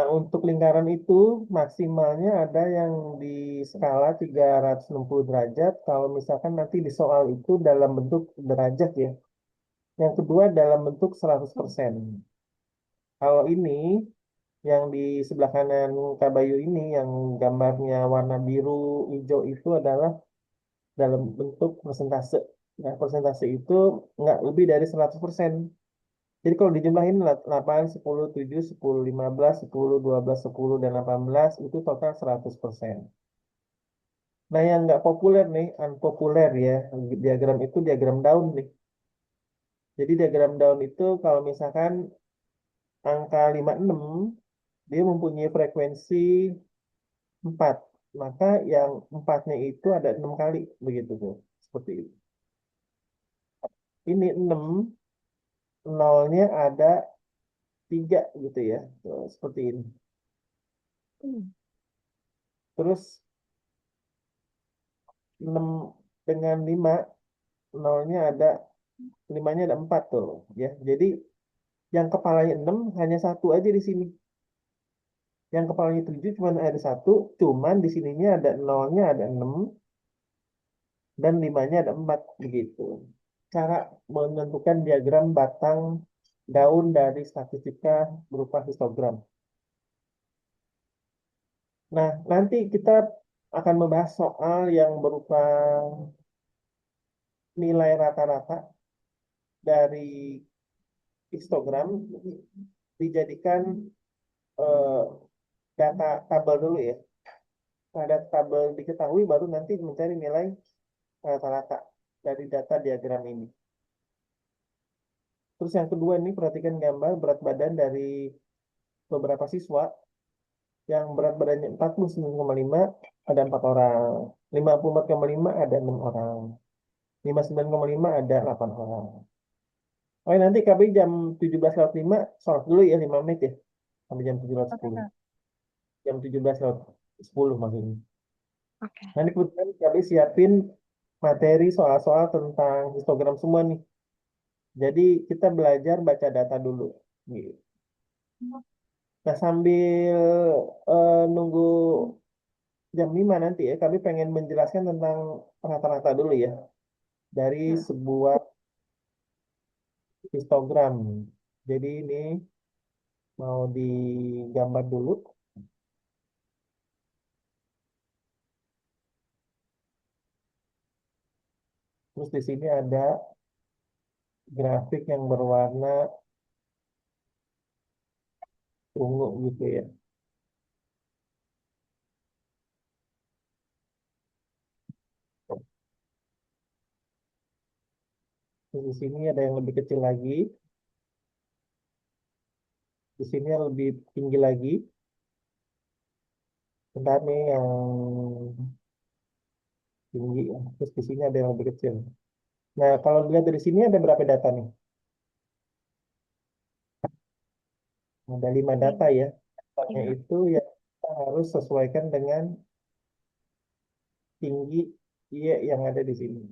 Nah, untuk lingkaran itu maksimalnya ada yang di skala 360 derajat. Kalau misalkan nanti di soal itu dalam bentuk derajat ya. Yang kedua dalam bentuk 100%. Kalau ini yang di sebelah kanan Kabayu ini yang gambarnya warna biru hijau itu adalah dalam bentuk persentase. Nah, persentase itu nggak lebih dari 100%. Jadi kalau dijumlahin 8, 10, 7, 10, 15, 10, 12, 10, dan 18 itu total 100%. Nah yang nggak populer nih, unpopuler ya, diagram itu diagram daun nih. Jadi diagram daun itu kalau misalkan angka 56, dia mempunyai frekuensi 4. Maka yang empatnya itu ada 6 kali, begitu tuh. Seperti itu. Ini 6, nolnya ada 3 gitu ya. Tuh, seperti ini. Terus 6 dengan 5 nolnya ada 5-nya ada 4 tuh ya. Jadi yang kepalanya 6 hanya satu aja di sini. Yang kepalanya 7 cuma ada satu, cuman di sininya ada nolnya ada 6 dan 5-nya ada 4 begitu. Cara menentukan diagram batang daun dari statistika berupa histogram. Nah, nanti kita akan membahas soal yang berupa nilai rata-rata dari histogram dijadikan eh, data tabel dulu ya. Ada tabel diketahui baru nanti mencari nilai rata-rata dari data diagram ini. Terus yang kedua ini perhatikan gambar berat badan dari beberapa siswa yang berat badannya 49,5 ada 4 orang, 54,5 ada 6 orang, 59,5 ada 8 orang. Oh nanti KB jam 17.05 sholat dulu ya 5 menit ya sampai jam Oke, 17.10. Kak. Jam 17.10 maksudnya. Oke. Nanti kebetulan KB siapin materi soal-soal tentang histogram semua nih. Jadi kita belajar baca data dulu. Gitu. Nah sambil nunggu jam 5 nanti ya, kami pengen menjelaskan tentang rata-rata dulu ya. Dari sebuah histogram. Jadi ini mau digambar dulu. Terus di sini ada grafik yang berwarna ungu gitu ya. Terus di sini ada yang lebih kecil lagi. Di sini yang lebih tinggi lagi. Bentar nih yang tinggi. Terus di sini ada yang lebih kecil. Nah, kalau dilihat dari sini ada berapa data nih? Ada 5 data ya. Datanya Lima. itu ya kita harus sesuaikan dengan tinggi Y yang ada di sini.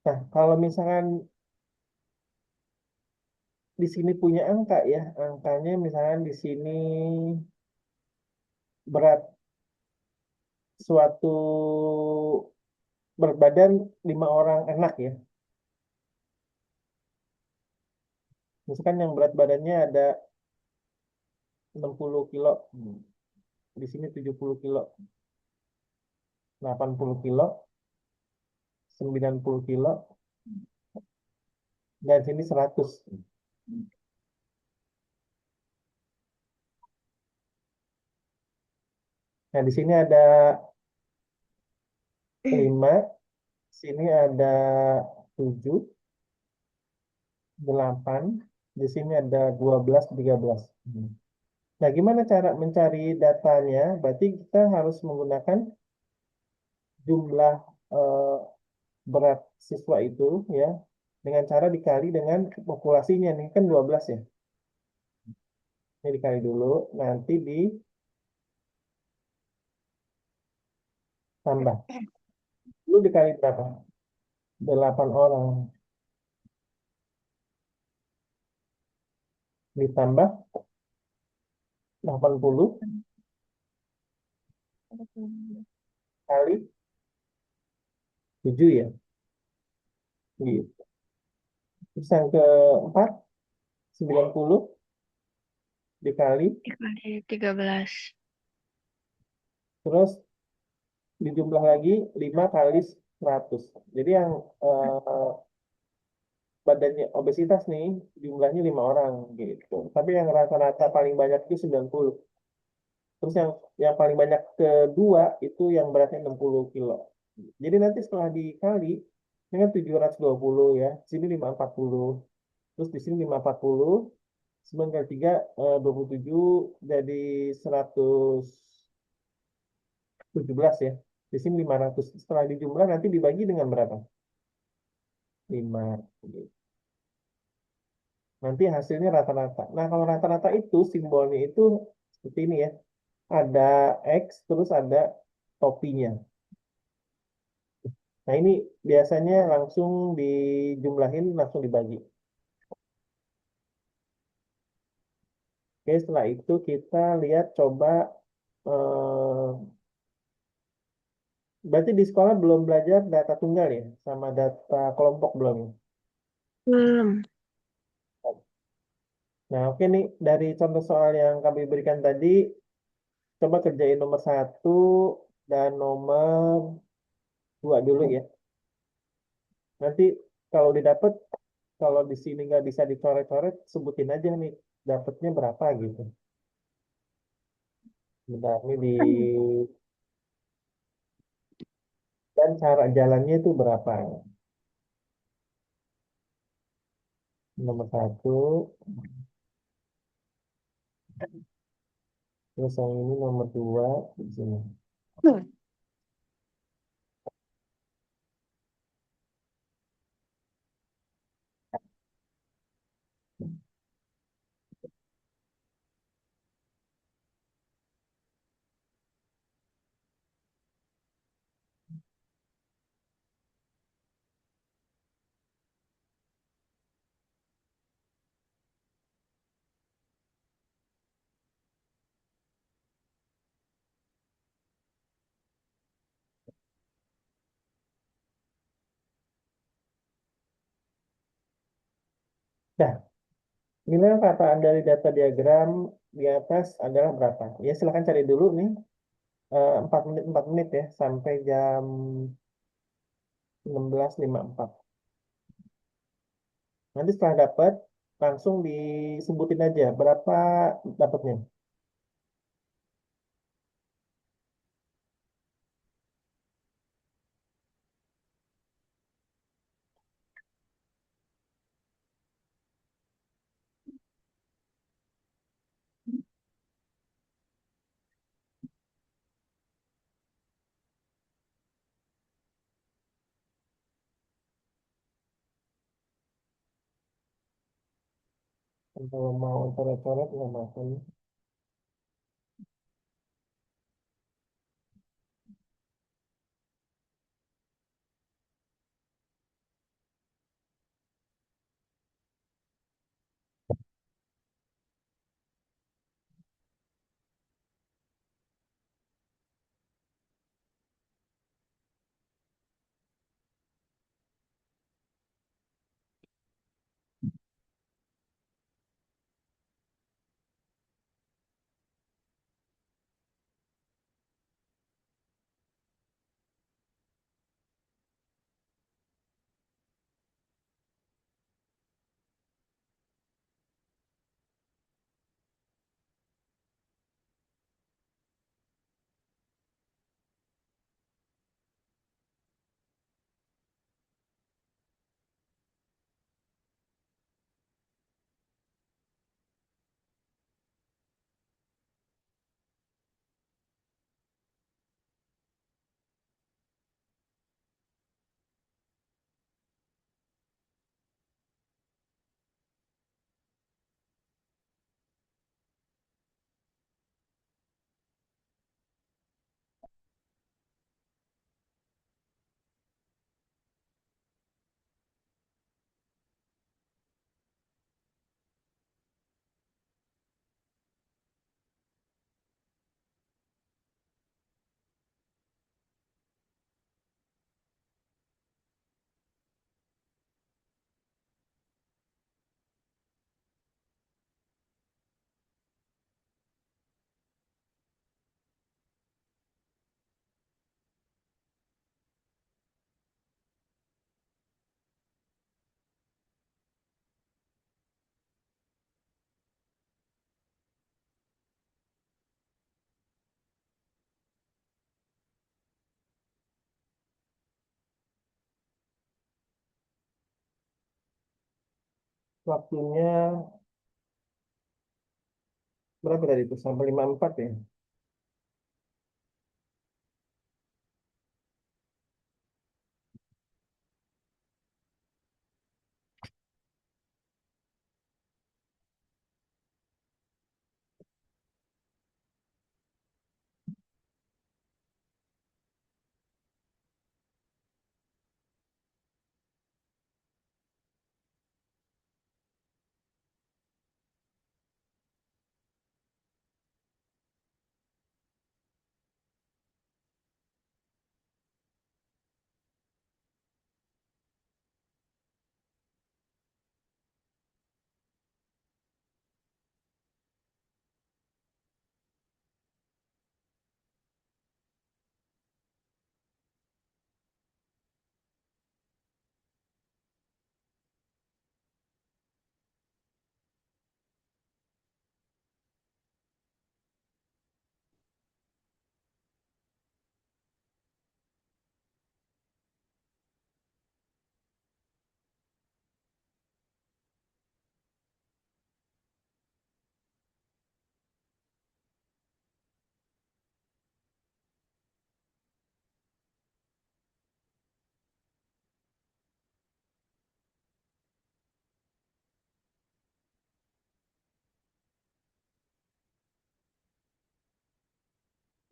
Nah, kalau misalkan di sini punya angka ya, angkanya misalkan di sini berat suatu berat badan 5 orang anak ya. Misalkan yang berat badannya ada 60 kilo, di sini 70 kilo, 80 kilo, 90 kilo, dan sini 100. Nah, di sini ada 5, sini ada 7, 8, di sini ada 12, 13. Nah, gimana cara mencari datanya? Berarti kita harus menggunakan jumlah eh, berat siswa itu ya dengan cara dikali dengan populasinya nih kan 12 ya. Ini dikali dulu, nanti ditambah. Lu dikali berapa? 8 orang ditambah 80 kali 7 ya. Gitu. Terus yang keempat 90 dikali, Dikali 13. terus dijumlah lagi 5 kali 100. Jadi yang eh, badannya obesitas nih jumlahnya 5 orang gitu. Tapi yang rata-rata paling banyak itu 90. Terus yang paling banyak kedua itu yang beratnya 60 kilo. Jadi nanti setelah dikali, ini kan 720 ya, sini 540. Terus di sini 540, 9 kali 3, 27, jadi 117 ya. Di sini 500. Setelah dijumlah nanti dibagi dengan berapa? 5. Nanti hasilnya rata-rata. Nah, kalau rata-rata itu simbolnya itu seperti ini ya. Ada X, terus ada topinya. Nah, ini biasanya langsung dijumlahin, langsung dibagi. Oke, setelah itu kita lihat coba, eh, berarti di sekolah belum belajar data tunggal ya, sama data kelompok belum ya? Belum. Nah, oke nih, dari contoh soal yang kami berikan tadi, coba kerjain nomor satu dan nomor dua dulu ya. Nanti kalau didapat, kalau di sini nggak bisa dicoret-coret, sebutin aja nih, dapatnya berapa gitu. Bentar, ini di dan cara jalannya itu berapa? Nomor satu, terus yang ini nomor dua di sini. Nah, nilai kataan dari data diagram di atas adalah berapa? Ya, silakan cari dulu nih, 4 menit ya, sampai jam 16.54. Nanti setelah dapat, langsung disebutin aja berapa dapatnya. Kalau mau coret-coret nggak masalah. Waktunya berapa tadi itu? Sampai 54 ya?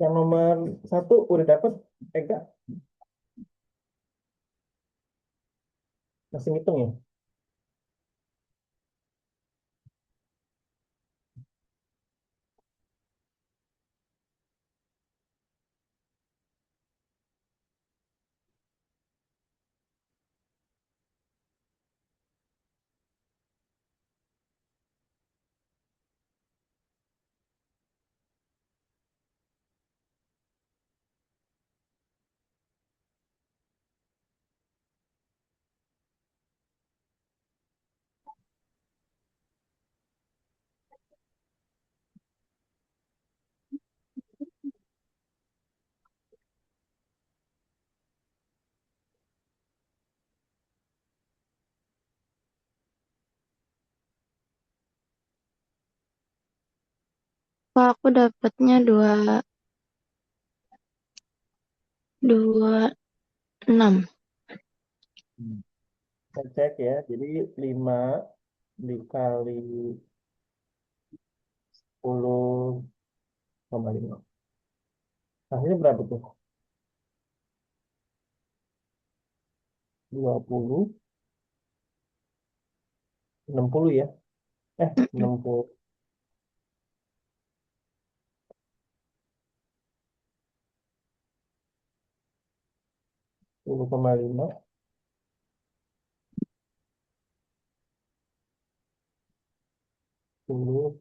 Yang nomor satu udah dapet? Enggak, masih ngitung ya? Pak, aku dapatnya dua enam. Hmm. Saya cek ya, jadi 5 dikali 10,5. Hasilnya berapa tuh? 20, 60 ya? Mm-mm. 60, 10,5, 10,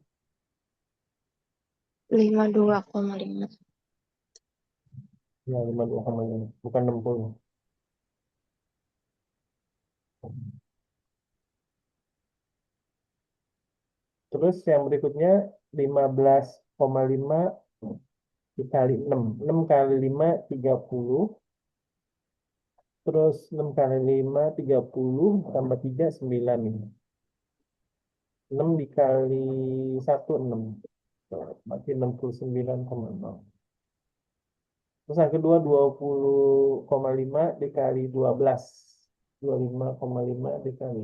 52,5. ya 52,5, bukan 60. Terus yang berikutnya 15,5 dikali 6. 6 kali 5, 30. Terus 6 kali 5, 30. Tambah 3, 9 ini. 6 dikali 1, 6. Berarti 69,0. Terus yang kedua 20,5 dikali 12. 25,5 dikali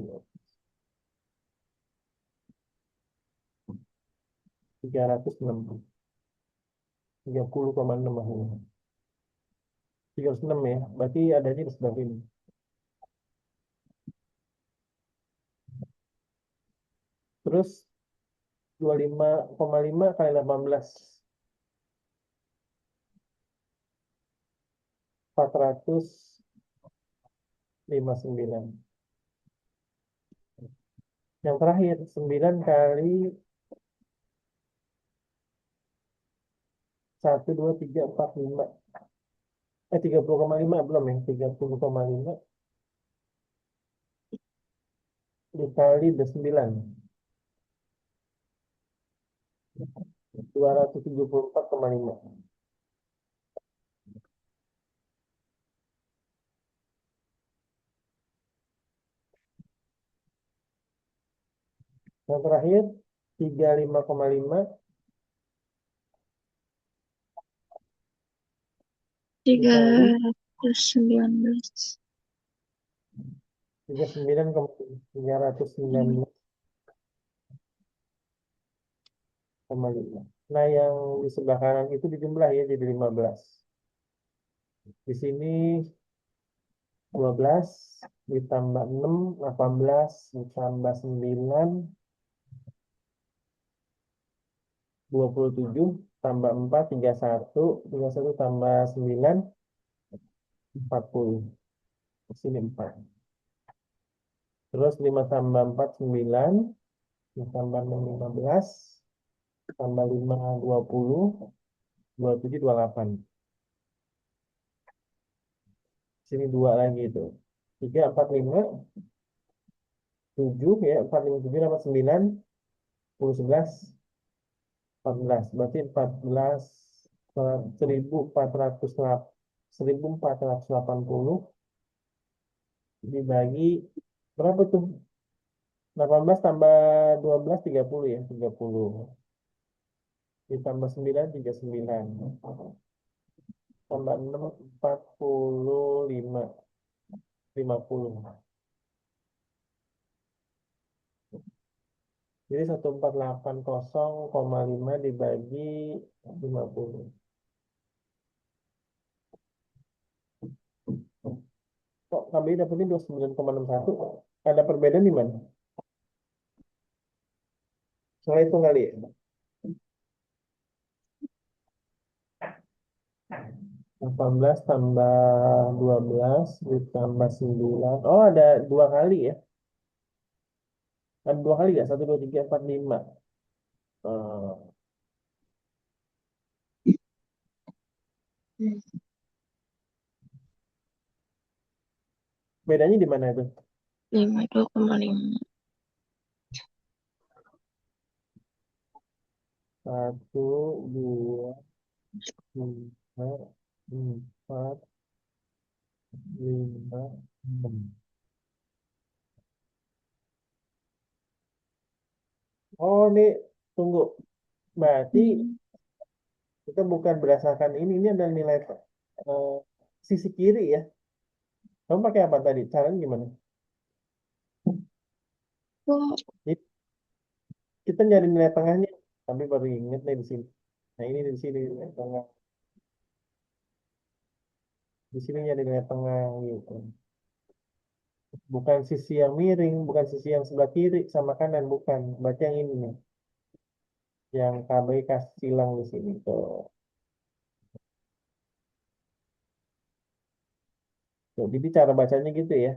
306. 30,6 akhirnya. 306 ya. Berarti adanya di sebelah sini. Terus 25,5 kali 18. 459. Yang terakhir 9 kali 1, 2, 3, 4, 5. 30,5 belum ya? 30,5 dikali 9. 274,5. Yang terakhir 35,5 tiga dikali ratus sembilan belas 39,319,5. Nah, yang di sebelah kanan itu dijumlah ya jadi 15. Di sini 12 ditambah 6, 18 ditambah 9, 27 tambah 4, 31, 31 tambah 9, 40. Di sini 4. Terus 5 tambah 4, 9, ditambah 6, 15, tambah 5, 20, 27, 28. Sini 2 lagi itu. 3, 4, 5, 7 ya. 4, 5, 7 dapat 9, 10, 11, 14. Berarti 14, 1480 dibagi berapa tuh? 18 tambah 12, 30 ya. 30. Ditambah 9, 39. Tambah 6, 45. 50. Jadi 1480,5 dibagi 50. Kok KBI dapetnya 29,61? Ada perbedaan di mana? Soalnya itu kali ya. 18 tambah 12 ditambah 9. Oh, ada 2 kali ya. Ada 2 kali ya? 1, 2, 3, 4, 5. Bedanya di mana itu? 52,5 1, 2, 3, 4, 5, 6. Oh, ini tunggu. Berarti kita bukan berdasarkan ini adalah nilai eh, sisi kiri ya. Kamu pakai apa tadi? Caranya gimana? kok Jadi kita nyari nilai tengahnya, tapi baru inget nih di sini. Nah, ini di sini nilai tengah. Di sini nyari nilai tengah gitu. Bukan sisi yang miring, bukan sisi yang sebelah kiri sama kanan, bukan. Baca yang ini nih, yang KB kasih silang di sini tuh. Tuh, jadi cara bacanya gitu ya.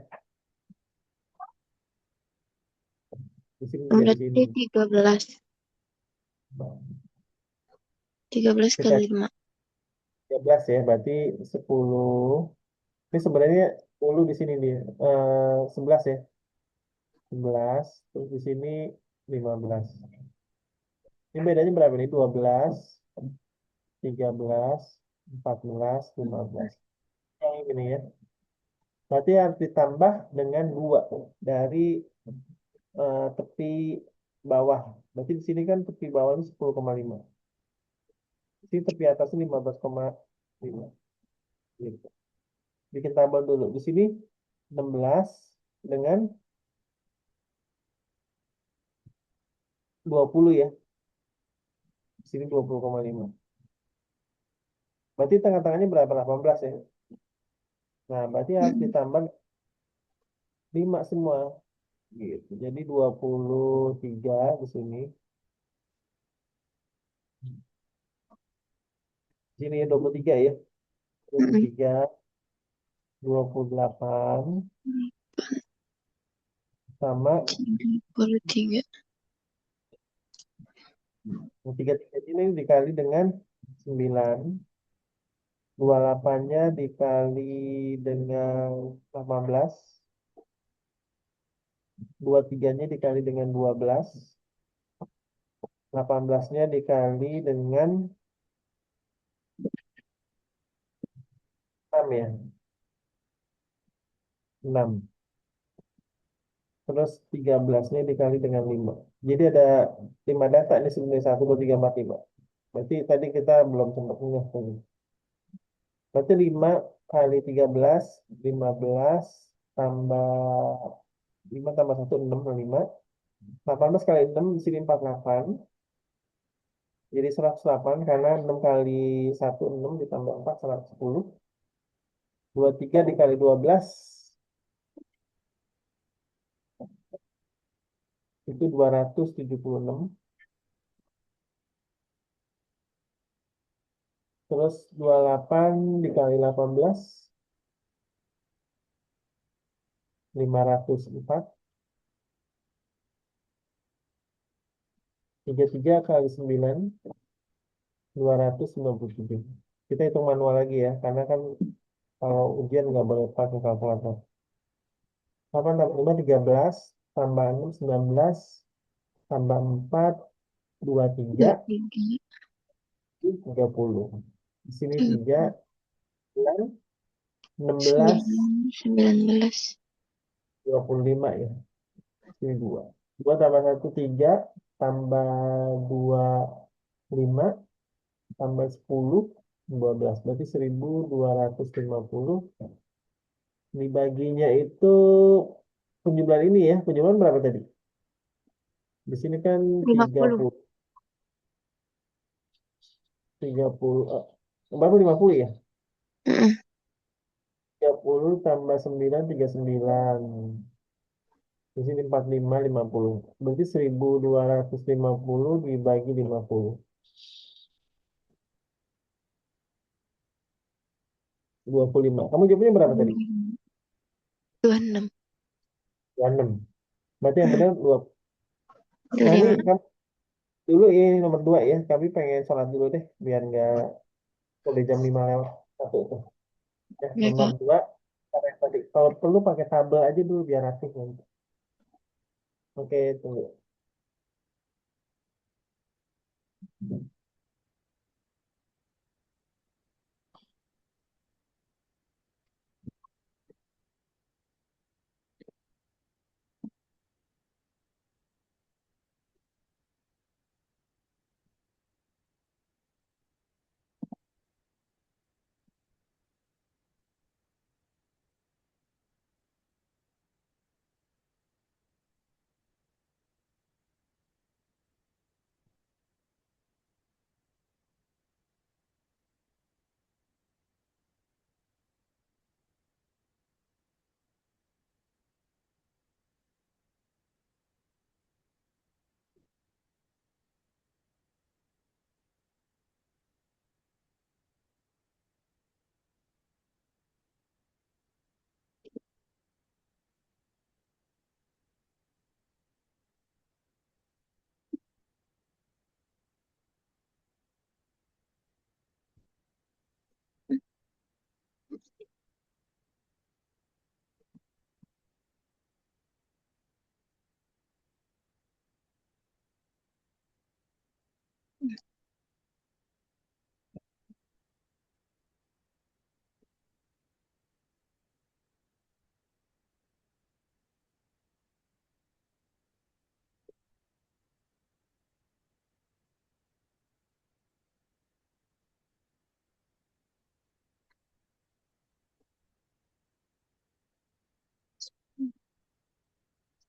Di sini juga di sini. berarti 13 13 Kita kali 5. 13 ya, berarti 10. Ini sebenarnya 10 di sini dia. 11 ya. 11, terus di sini 15. Ini bedanya berapa nih? 12, 13, 14, 15. Yang ini ya. Berarti harus ditambah dengan 2 dari tepi bawah. Berarti di sini kan tepi bawah ini 10,5. Di sini tepi atasnya 15,5. Gitu. Bikin tabel dulu. Di sini 16 dengan 20 ya. Di sini 20,5. Berarti tengah-tengahnya berapa? 18 ya. Nah, berarti harus ditambah 5 semua. Gitu. Jadi 23 di sini. Di sini ya 23 ya. 23, 28 sama 33 3 ini dikali dengan 9. 28-nya dikali dengan 18. 23-nya dikali dengan 12. 18-nya dikali dengan 6 ya. 6. terus 13-nya dikali dengan 5. Jadi ada 5 data ini sebenarnya 1, 2, 3, 4, 5. Berarti tadi kita belum sempat ngitung. Berarti 5 kali 13, 15 tambah 5 tambah 1, 6, 5. 18 kali 6 di sini 48. Jadi 108 karena 6 kali 1, 6 ditambah 4, 110. 23 dikali 12 itu 276. Terus 28 dikali 18, 504. 33 kali 9, 297. Kita hitung manual lagi ya, karena kan kalau ujian nggak boleh pakai kalkulator. 8 tambah 5, 13, tambah 6, 19, tambah 4, 23, 23, 30. Di sini 3, 30, 9, 16, 9, 19. 25 ya. Sini 2. 2 tambah 1, 3, tambah 2, 5, tambah 10, 12. Berarti 1250. Dibaginya itu penjumlahan ini ya. Penjumlahan berapa tadi? Di sini kan 50. 30, 30, berapa 50 ya? Heeh. 30 tambah 9, 39. Di sini 45, 50. Berarti 1250 dibagi 50. 25. Kamu jawabnya berapa tadi? 26. 26. Berarti yang benar 2. Nah ini 25. kamu dulu ini nomor 2 ya. Kami pengen sholat dulu deh. Biar nggak udah jam 5 lewat. Satu itu. Ya, Ya, nomor Kak. 2. Tadi. Kalau perlu pakai tabel aja dulu biar aktif nanti. Oke, tunggu.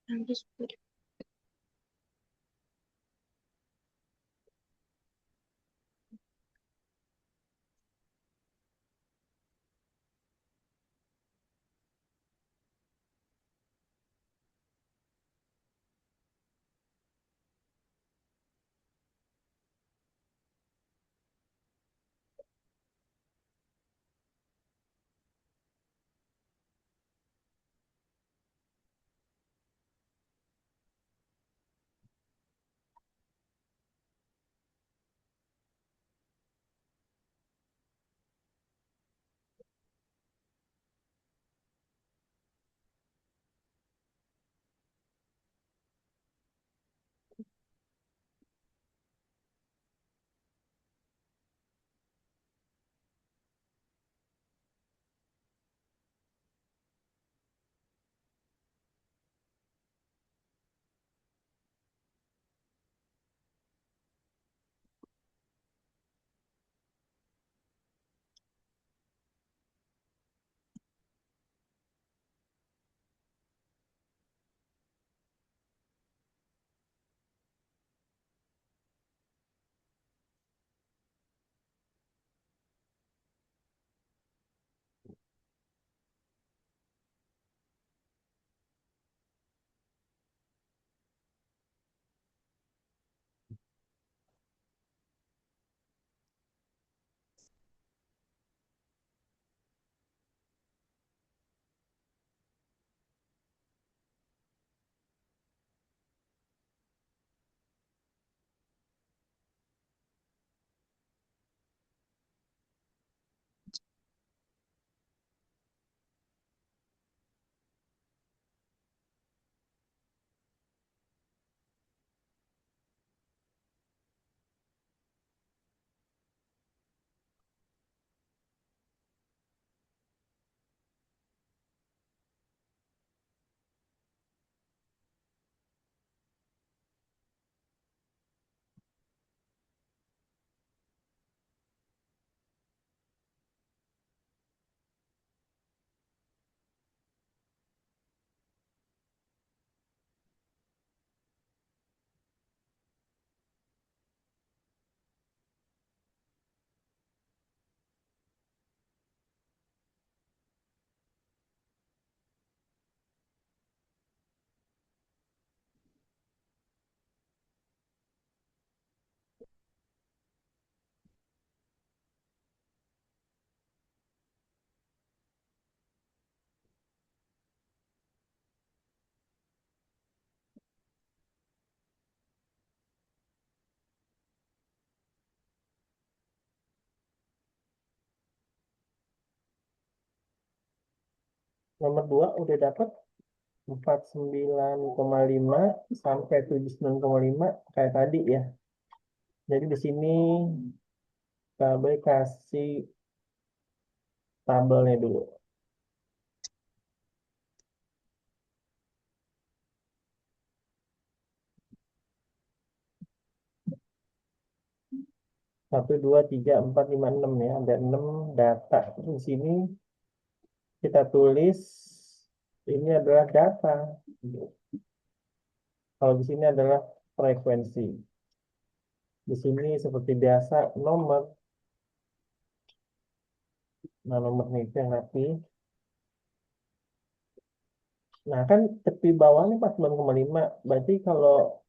Sampai 10. Nomor 2 udah dapat 49,5 sampai 79,5 kayak tadi ya. Jadi di sini Tabel kasih tabelnya dulu. Satu, dua, tiga, empat, lima, enam ya. Ada 6 data. Di sini kita tulis ini adalah data. Kalau di sini adalah frekuensi. Di sini seperti biasa nomor. Nah, nomornya itu yang rapi. Nah, kan tepi bawahnya 49,5. Berarti kalau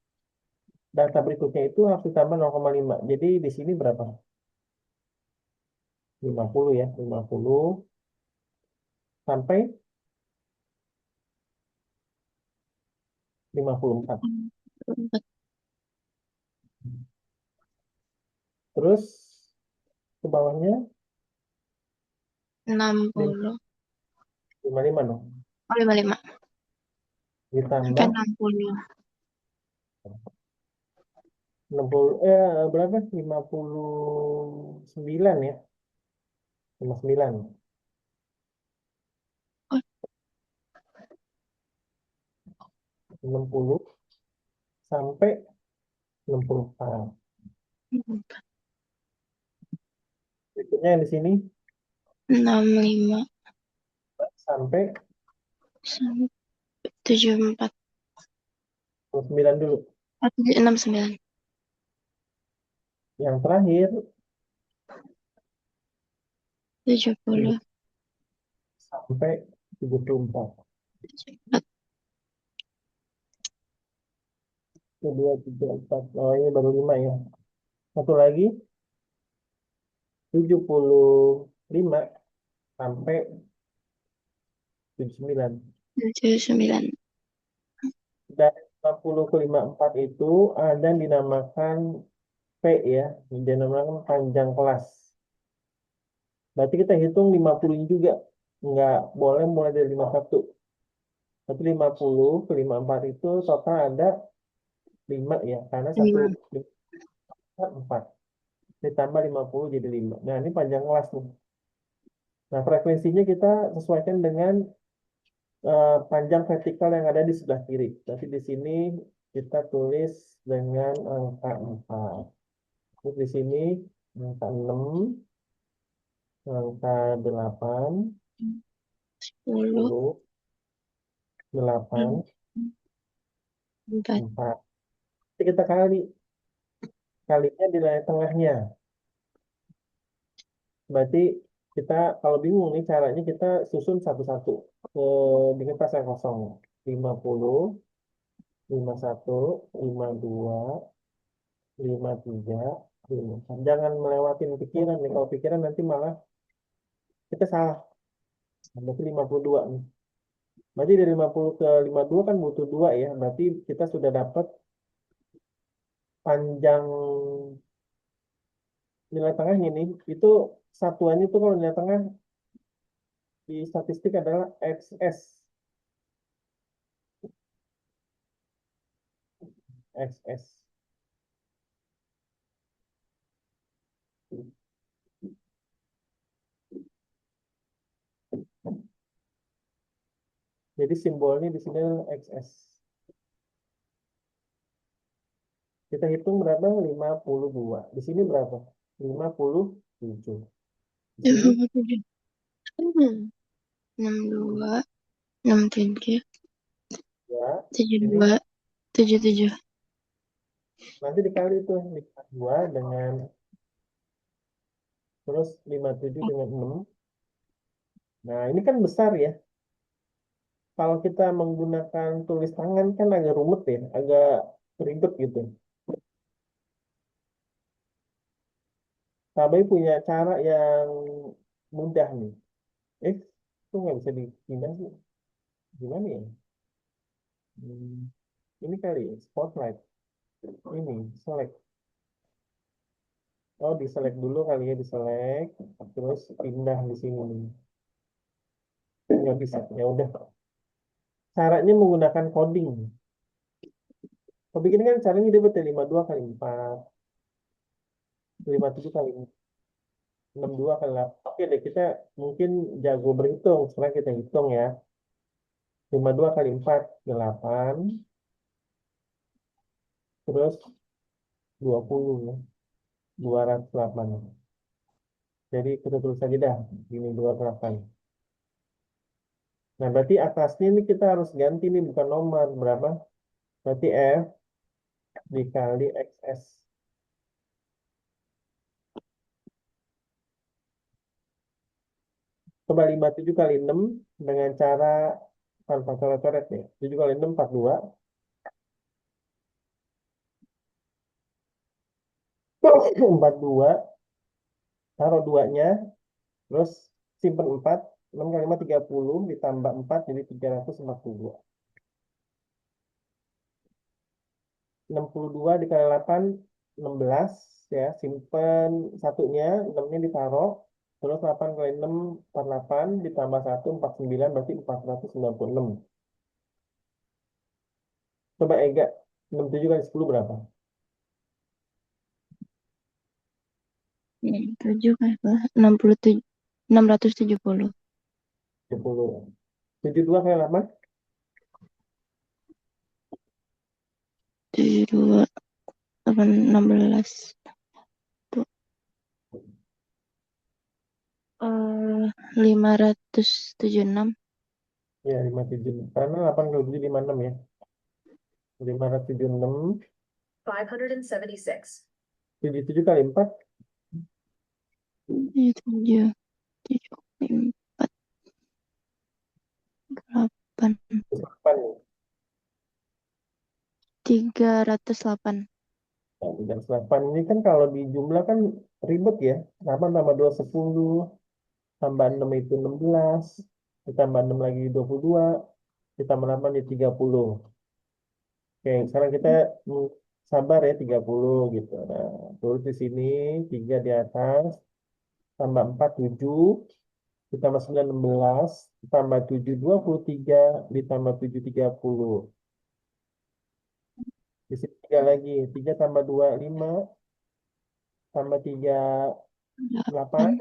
data berikutnya itu harus ditambah 0,5. Jadi di sini berapa? 50 ya. 50 sampai 54. 4, Terus ke bawahnya 60. 55 dong. Oh, 55. Sampai Ditambah 60. 60, berapa? 59 ya. 59. Oh, 60 sampai 64. Berikutnya yang di sini 65 sampai sampai 74. 69 dulu. 69. Yang terakhir 70. sampai 74. 74. Kedua, tiga, empat. Oh, ini baru 5 ya. Satu lagi 75 sampai 79. 79. Dari 50 ke 54 itu ada yang dinamakan P ya, dinamakan panjang kelas. Berarti kita hitung 50 juga. Nggak boleh mulai dari 51. Tapi 50 ke 54 itu total ada 5 ya. Karena satu 5. 4. Ditambah 50 jadi 5. Nah ini panjang kelas nih. Nah frekuensinya kita sesuaikan dengan panjang vertikal yang ada di sebelah kiri. Tapi di sini kita tulis dengan angka 4. Terus di sini angka 6, angka 8, 10. 10, 8, 4. 4. Jadi kita kalinya di nilai tengahnya. Berarti kita kalau bingung nih caranya kita susun satu-satu di kertas yang kosong. 50, 51, 52, 53, 54. Jangan melewatin pikiran nih. Kalau pikiran nanti malah kita salah. Berarti 52 nih. Berarti dari 50 ke 52 kan butuh 2 ya. Berarti kita sudah dapat panjang nilai tengahnya nih. Itu satuannya itu kalau nilai tengah di statistik adalah XS. XS. Jadi simbolnya di sini adalah XS. Kita hitung berapa? 52. Di sini berapa? 57. Di sini 57. 62. 67. ya. Ini 72. 77. nanti dikali tuh 52 dengan terus 57 dengan 6. Nah, ini kan besar ya. Kalau kita menggunakan tulis tangan kan agak rumit ya, agak ribet gitu. Tapi punya cara yang mudah nih. Itu nggak bisa dipindah sih. Gimana ya? Hmm, ini kali ya, spotlight. Ini, select. Oh, diselect dulu kali ya, diselect. Terus pindah di sini nih. Nggak bisa. Ya udah. Caranya menggunakan coding. Kau bikin kan caranya dia betul 52 kali 4, 57 kali 62 kali 8. Oke deh, kita mungkin jago berhitung. Sekarang kita hitung ya. 52 kali 4, 8. Terus 20 ya. 208. Jadi kita tulis aja dah. Ini 208. Nah, berarti atasnya ini kita harus ganti nih, bukan nomor. Berapa? Berarti F dikali XS. Coba 57 kali 6 dengan cara tanpa coret-coret nih. 7 kali 6, 42. 42, taruh duanya, terus simpen 4. 6 kali 5, 30, ditambah 4, jadi 342. 62 dikali 8, 16 ya, simpen satunya, 6-nya ditaruh, terus 8 kali 6, 48, ditambah 1, 49, berarti 496. Coba Ega, 67 kali 10 berapa? 7 kan, 67, 670. 70. 72 kali 8, 72, 8, 16. Tuh, 576. ya 576. Karena 8 kali 7, 56 ya. 576, 77 kali 4, 7, 7, 4, 8, 8 nih. 308. Nah, 308 ini kan kalau di jumlah kan ribet ya. 8 tambah 2, 10. Tambah 6 itu 16. Ditambah 6 lagi 22. Ditambah 8 di 30. Oke, sekarang kita mm, sabar ya 30 gitu. Nah, terus di sini 3 di atas. Tambah 4, 7. Ditambah 9, 16. Ditambah 7, 23. Ditambah 7, 30. Di sini 3 lagi. 3 tambah 2, 5. Tambah 3, 8. 8,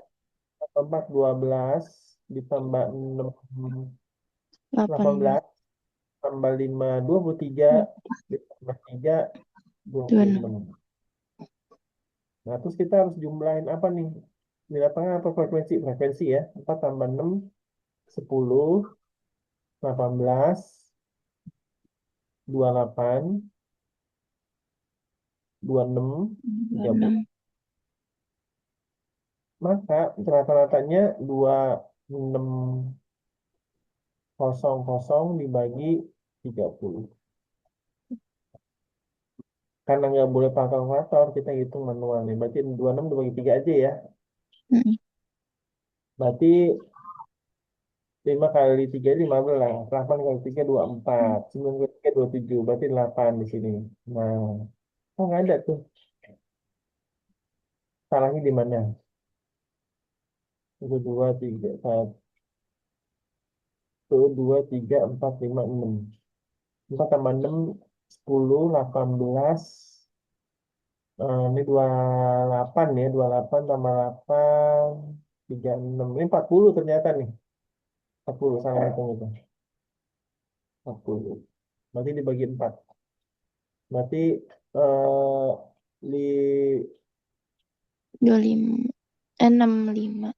Tambah 4, 12. Ditambah 6, 18, 18. Tambah 5, 23. Ditambah 3, 26. 26. Nah, terus kita harus jumlahin apa nih? Di lapangan apa frekuensi? Frekuensi ya. 4 tambah 6, 10, 18, 28, 26, 30. 26. Maka rata-ratanya 2600 dibagi 30. Karena nggak boleh pakai kalkulator, kita hitung manual nih. Berarti 26 dibagi 3 aja ya. Mm, Berarti 5 kali 3, 15. 8 kali 3, 24. 9 kali 3, 27. Berarti 8 di sini. Nah, oh nggak ada tuh. Salahnya di mana? Itu 2, 3, 1, 2, 3, 4, 5, 6. 4 tambah 6, 10, 18. Ini 28 ya. 28 tambah 8, 36. Ini 40 ternyata nih. 40, salah hitung itu. 40. Berarti dibagi 4. Berarti eh, li, 25. 65.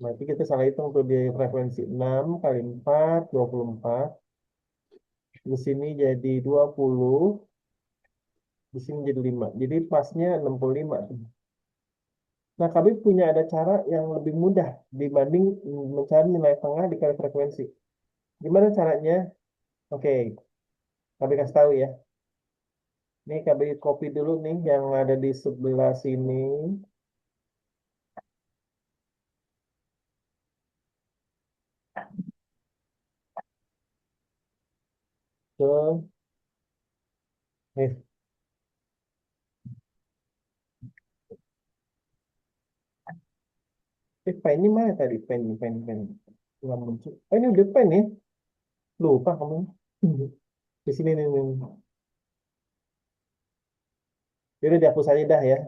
berarti kita salah hitung tuh di frekuensi 6 kali 4, 24. Di sini jadi 20. Di sini jadi 5. Jadi pasnya 65 tuh. Nah, kami punya ada cara yang lebih mudah dibanding mencari nilai tengah dikali frekuensi. Gimana caranya? Oke, kami kasih tahu ya. Ini kami copy dulu nih yang ada di sebelah sini ke pen ini mana tadi? Pen. Nggak muncul. Oh, ini udah pen ya? Lupa kamu. Di sini nih. Nih. Jadi dihapus aja dah ya.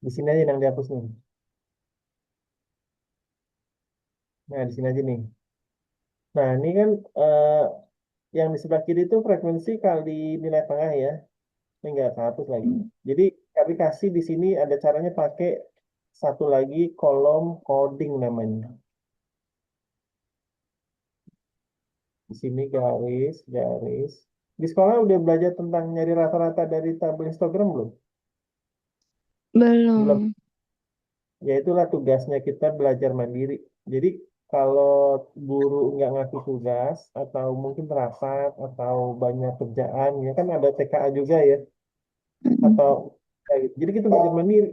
Di sini aja yang dihapus nih. Nah, di sini aja nih. Nah, ini kan yang di sebelah kiri itu frekuensi kali nilai tengah ya. Ini nggak kehapus lagi. Jadi kami kasih di sini ada caranya pakai satu lagi kolom coding namanya. Di sini garis, garis. Di sekolah udah belajar tentang nyari rata-rata dari tabel histogram belum? Belum. Belum. Ya itulah tugasnya kita belajar mandiri. Jadi kalau guru nggak ngasih tugas atau mungkin rapat atau banyak kerjaan ya kan ada TKA juga ya Mm-mm. atau kayak gitu. Jadi kita belajar mandiri,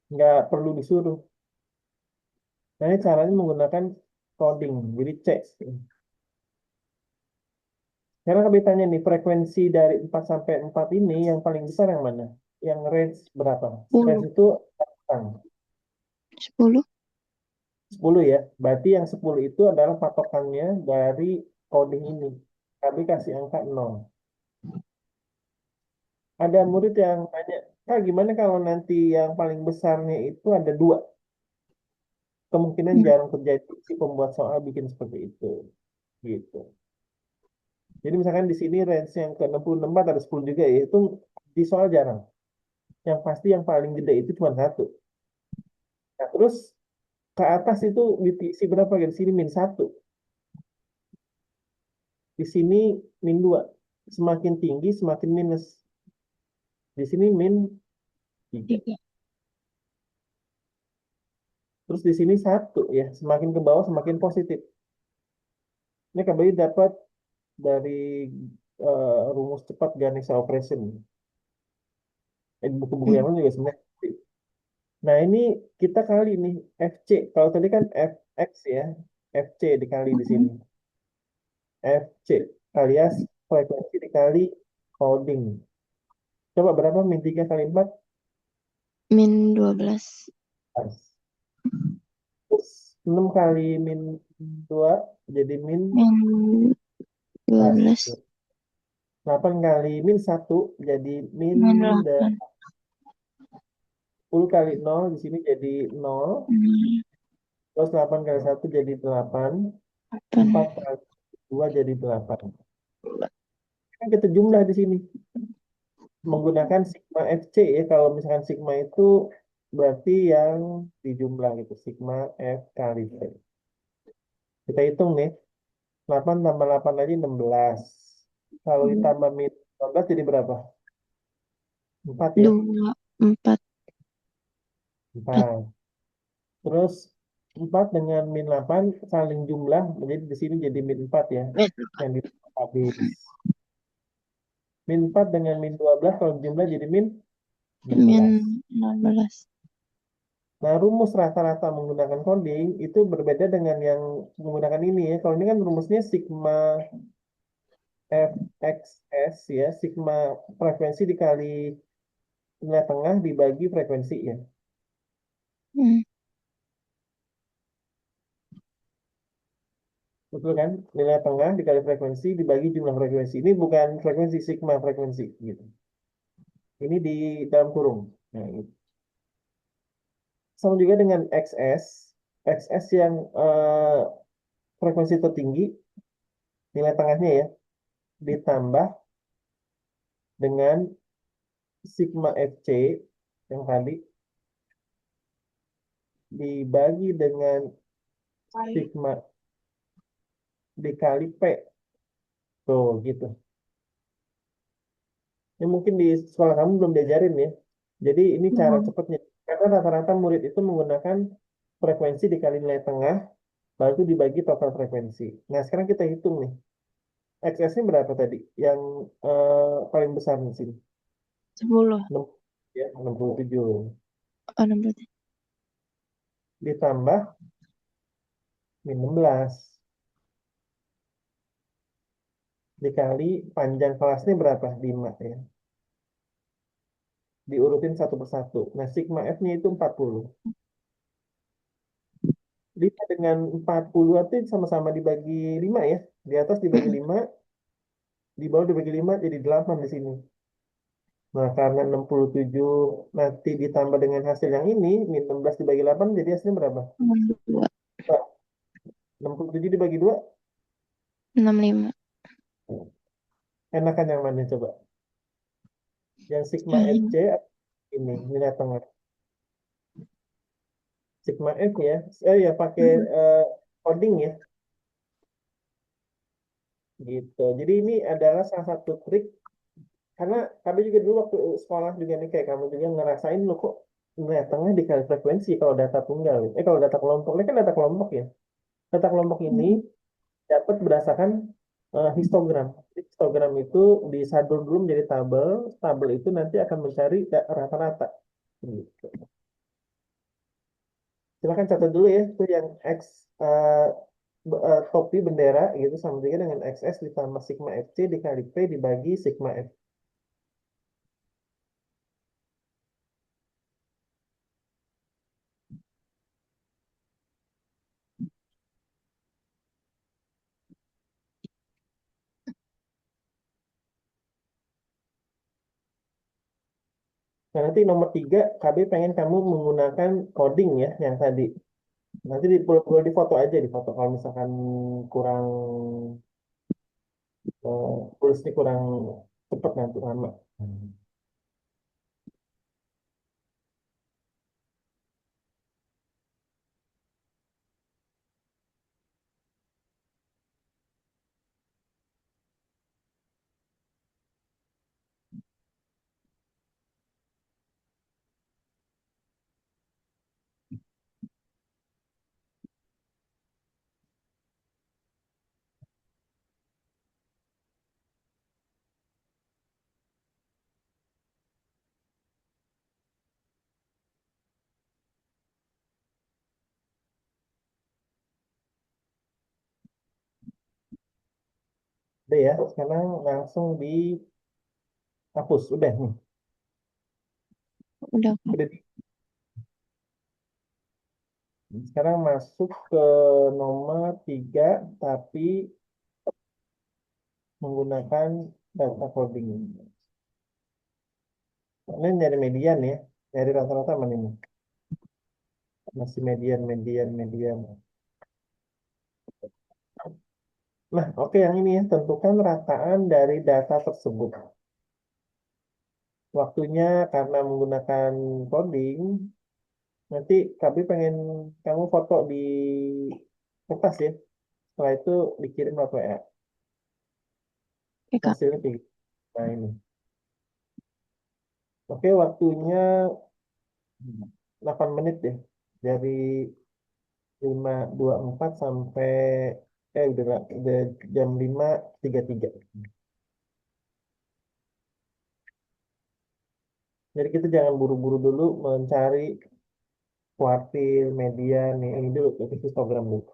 nggak perlu disuruh. Nah, ini caranya menggunakan coding. Jadi cek. Sekarang kami tanya nih frekuensi dari 4 sampai 4 ini yang paling besar yang mana? Yang range berapa? Range 10. itu apa? 10. 10 ya. Berarti yang 10 itu adalah patokannya dari coding ini. Kami kasih angka 0. Ada murid yang tanya, Kak, gimana kalau nanti yang paling besarnya itu ada 2? Kemungkinan Mm. jarang terjadi si pembuat soal bikin seperti itu. Gitu. Jadi misalkan di sini range yang ke 64 ada 10 juga ya. Itu di soal jarang. Yang pasti yang paling gede itu cuma satu. Nah, terus ke atas itu diisi berapa? Di sini -1. Di sini -2. Semakin tinggi semakin minus. Di sini -3. 3. Terus di sini 1 ya. Semakin ke bawah semakin positif. Ini kembali dapat dari rumus cepat Ganesha Operation. Buku-buku Mm. yang lain juga sebenarnya. Nah ini kita kali nih FC. Kalau tadi kan FX ya. FC dikali di sini. Mm. FC alias frekuensi dikali coding. Coba berapa min 3 kali 4? -12. Terus 6 kali min 2 jadi min -12. 11. 8 kali min 1 jadi min -8. 10 kali 0 di sini jadi 0. Mm. Terus 8 kali 1 jadi 8. 4 8. kali 2 jadi 8. Kan kita jumlah di sini. Menggunakan sigma FC ya. Kalau misalkan sigma itu berarti yang dijumlah gitu. Sigma F kali V. Kita hitung nih. 8 tambah 8 lagi 16. Kalau ditambah min 15 jadi berapa? 4 ya? 2. 4. 4. 4. Terus 4 dengan min 8 saling jumlah menjadi di sini jadi min 4 ya. Yang di habis. Min 4 dengan min 12 kalau jumlah jadi min 16. -16. Nah, rumus rata-rata menggunakan coding itu berbeda dengan yang menggunakan ini ya. Kalau ini kan rumusnya sigma fxs ya, sigma frekuensi dikali nilai tengah dibagi frekuensi ya. Mm. Betul kan? Nilai tengah dikali frekuensi dibagi jumlah frekuensi. Ini bukan frekuensi sigma frekuensi gitu. Ini di dalam kurung. Nah, gitu. Sama juga dengan xs. Xs yang frekuensi tertinggi nilai tengahnya ya ditambah dengan sigma FC yang tadi dibagi dengan sigma dikali P. Tuh, gitu. Ini mungkin di sekolah kamu belum diajarin ya. Jadi ini cara Oh. cepatnya. Karena rata-rata murid itu menggunakan frekuensi dikali nilai tengah, lalu dibagi total frekuensi. Nah, sekarang kita hitung nih. XS-nya berapa tadi? Yang paling besar di sini. 10. 6, ya, 67. Oh, 16. Ditambah min 16. Dikali panjang kelasnya berapa? 5 ya. diurutin satu persatu. Nah, sigma F-nya itu 40. 5 dengan 40 itu sama-sama dibagi 5 ya. Di atas dibagi Mm-mm. 5, di bawah dibagi 5 jadi 8 di sini. Nah, karena 67 nanti ditambah dengan hasil yang ini, min 16 dibagi 8 jadi hasilnya berapa? 62. 67 dibagi 2, 65. enakan yang mana coba? Yang sigma Yang FC ini. ini nilai tengah. Sigma F ya, ya pakai Mm-mm. eh, coding ya, gitu. Jadi ini adalah salah satu trik karena kami juga dulu waktu sekolah juga nih kayak kamu juga ngerasain lo kok nilai tengah dikali frekuensi kalau data tunggal. Kalau data kelompok, ini kan data kelompok ya. Data kelompok ini Mm-mm. dapat berdasarkan histogram. Jadi, histogram itu disadur dulu menjadi tabel. Tabel itu nanti akan mencari rata-rata. Gitu. Silakan catat dulu ya, itu yang X topi bendera gitu sama juga dengan XS ditambah sigma FC dikali P dibagi sigma F. Nah, nanti nomor 3, KB pengen kamu menggunakan coding ya, yang tadi. Nanti perlu di foto aja, di foto. Kalau misalkan kurang, tulisnya kurang cepet nanti lama. Udah ya, sekarang langsung dihapus. Udah nih. Udah, Kak. Udah. Sekarang masuk ke nomor 3, tapi menggunakan data coding. Ini dari median ya, dari rata-rata mana ini? Masih median, median, median. Nah, oke yang ini ya, tentukan rataan dari data tersebut. Waktunya karena menggunakan coding, nanti kami pengen kamu foto di kertas ya. Setelah itu dikirim lewat WA. Oke, Kak. Hasilnya kayak gitu. Nah ini. Oke, waktunya 8 menit deh. Dari 5.24 sampai udah jam 5.33. Jadi kita jangan buru-buru dulu mencari kuartil, median, nih, ini dulu, itu histogram dulu.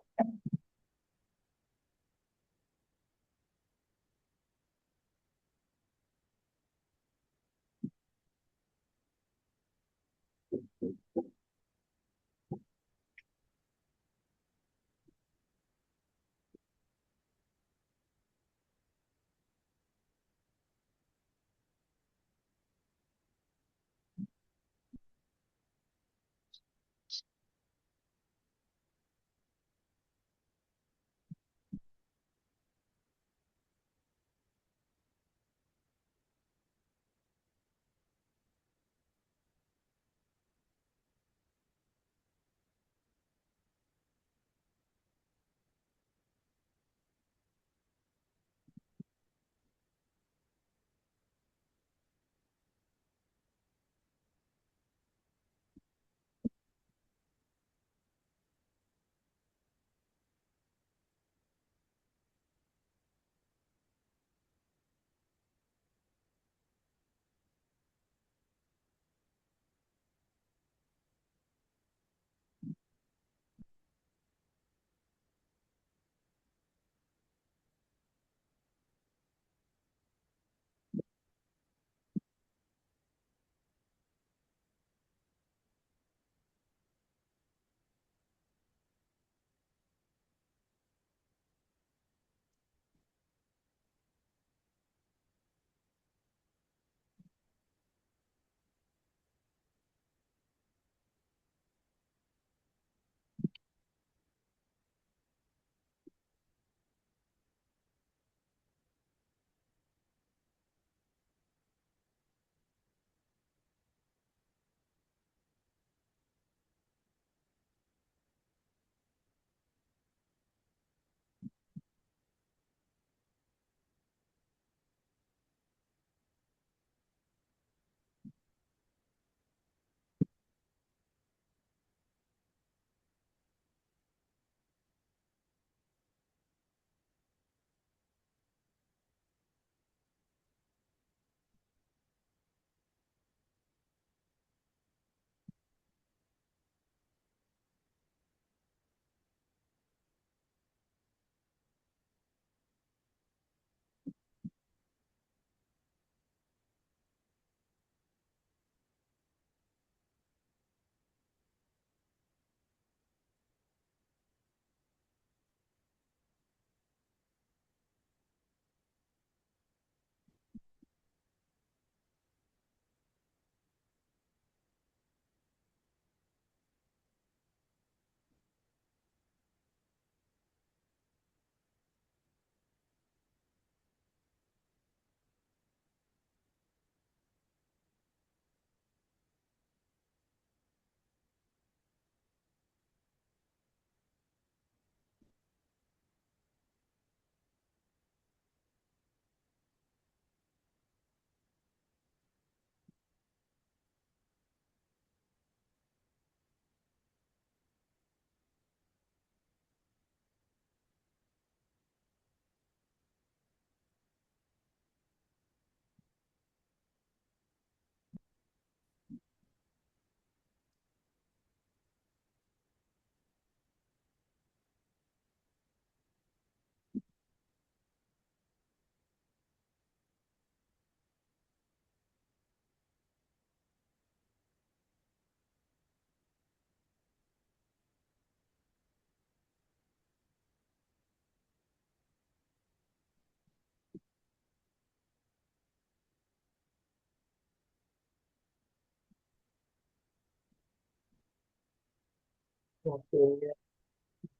Waktunya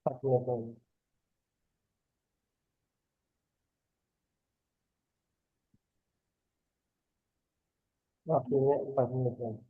4 menit lagi. Waktunya 4 menit lagi.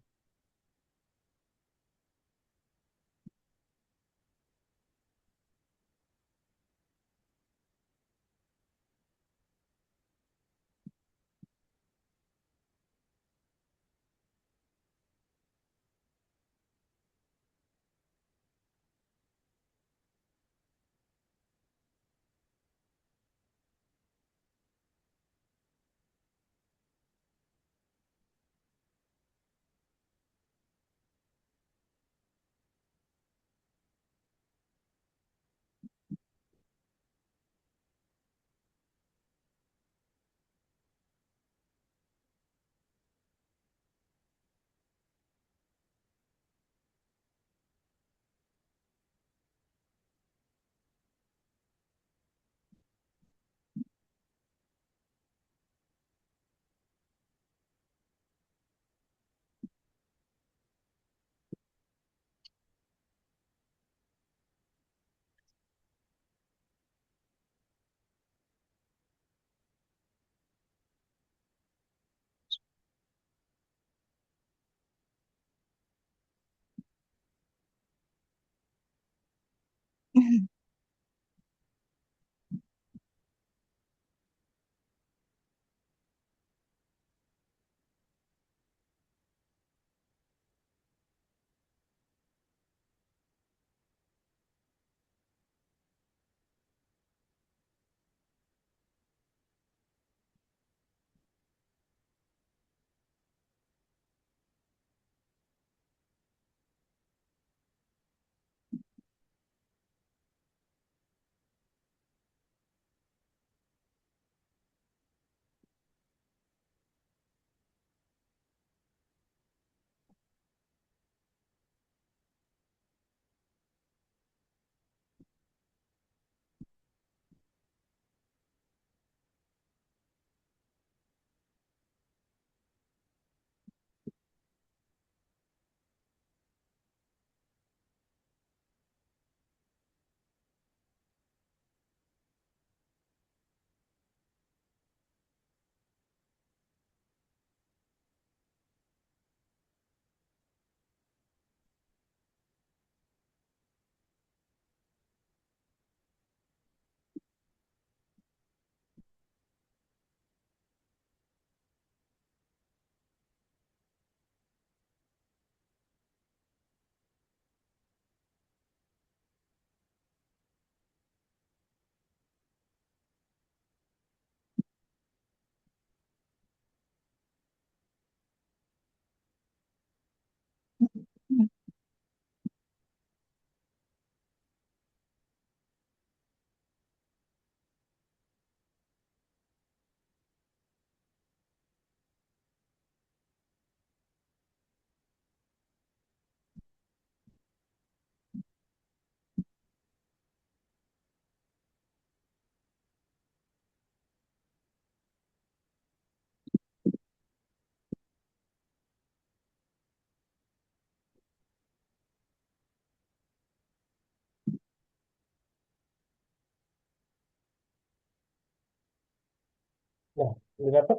Nah, udah dapat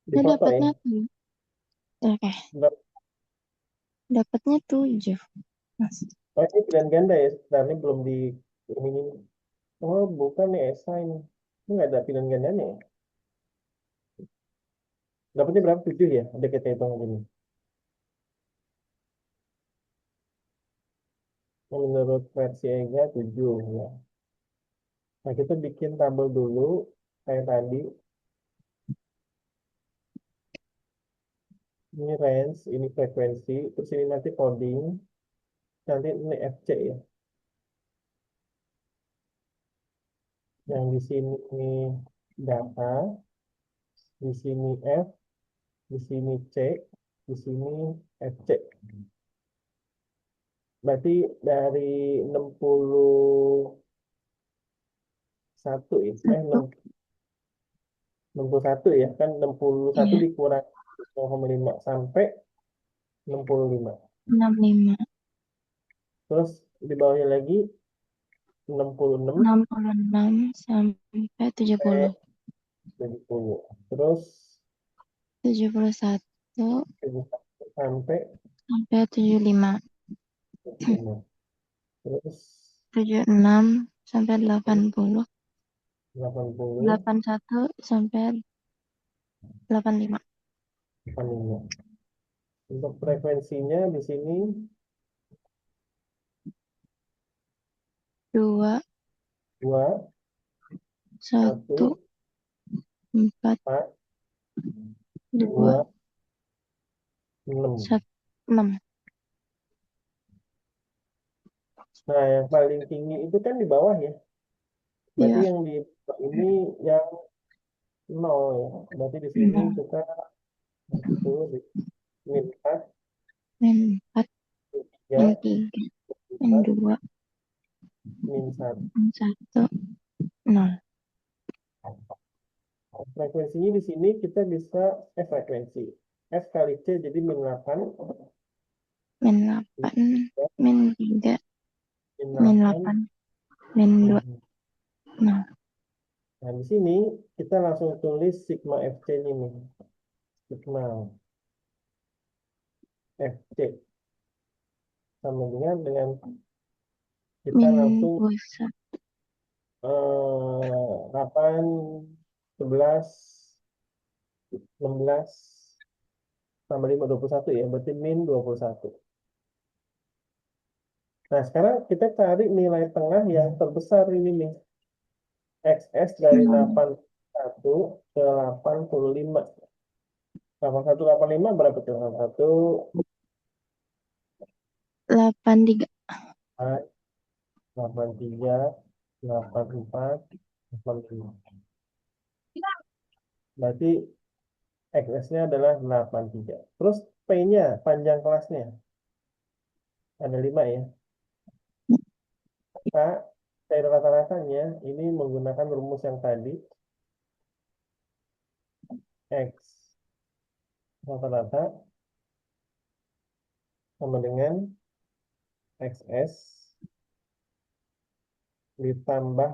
di Saya foto ya. dapatnya tuh. Oke, Dap- dapatnya 7. Mas. Oh, ini pilihan ganda ya. Sebenarnya belum di ini. Oh, bukan nih esai nih. Ini nggak ada pilihan gandanya ya. Dapatnya berapa? 7 ya? Ada kita hitung ini. Menurut versi Ega 7 ya. Nah, kita bikin tabel dulu kayak tadi. Ini range, ini frekuensi, terus ini nanti coding, nanti ini FC ya. Yang di sini ini data, di sini F, di sini C, di sini FC. Berarti dari 61 ya, 61 ya, kan 61 Iya. dikurang 0,5 sampai 65. 65. Terus di bawahnya lagi 66 66 sampai 70. sampai 70. Terus 71 sampai sampai 75. 75. Terus 76 sampai 80. 80, 81 sampai 85. 85. Untuk frekuensinya di sini 2, 2, 1, 1, 4, 4, 2, 2, 6. 1, 6. Nah, yang paling tinggi itu kan di bawah ya. Berarti Iya, yang di ini yang 0 ya. Berarti di sini 0. kita itu di min 4, Min 4, min min 3, 3, min 4, 2, min 1. min 1, 0. Frekuensinya di sini kita bisa frekuensi. F kali C jadi min 8, Min min 8, min 3, min 8, 8, min 2, min. 0. Nah, di sini kita langsung tulis sigma FC ini nih. Sigma FC sama dengan kita Min langsung 21. 8, 11, 16 tambah 5, 21 ya. Berarti min 21. Nah, sekarang kita cari nilai tengah yang terbesar ini nih. XS dari 81 ke 85. 81, 85 berapa tuh? 81, 83. 83, 84, 85. Berarti XS-nya adalah 83. Terus P-nya, panjang kelasnya, ada 5 ya. Maka cair rata-ratanya ini menggunakan rumus yang tadi. X rata-rata sama dengan XS ditambah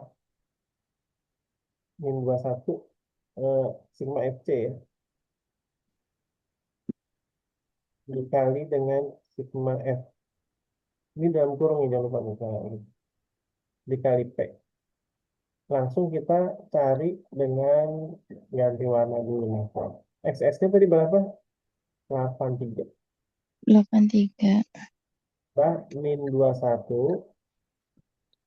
min 21 sigma FC ya, dikali dengan sigma F. Ini dalam kurung ya, jangan lupa nih, dikali P. Langsung kita cari dengan ganti warna dulu nih. XS-nya tadi berapa? 83. 83. Bah, min 21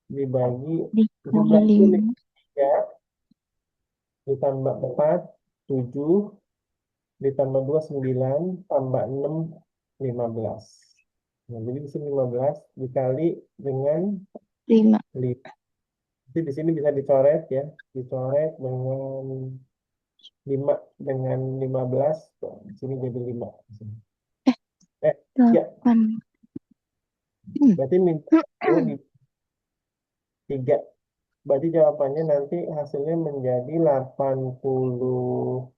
dibagi Dikali jumlah itu nih, 5. 3 ditambah 4, 7 ditambah 2, 9 tambah 6, 15. Nah, jadi di sini 15 dikali dengan 5. 5. Jadi di sini bisa dicoret ya, dicoret dengan 5 dengan 15, tuh, di sini jadi 5. Eh, Ya, 8. berarti min 1 di 3. Berarti jawabannya nanti hasilnya menjadi 83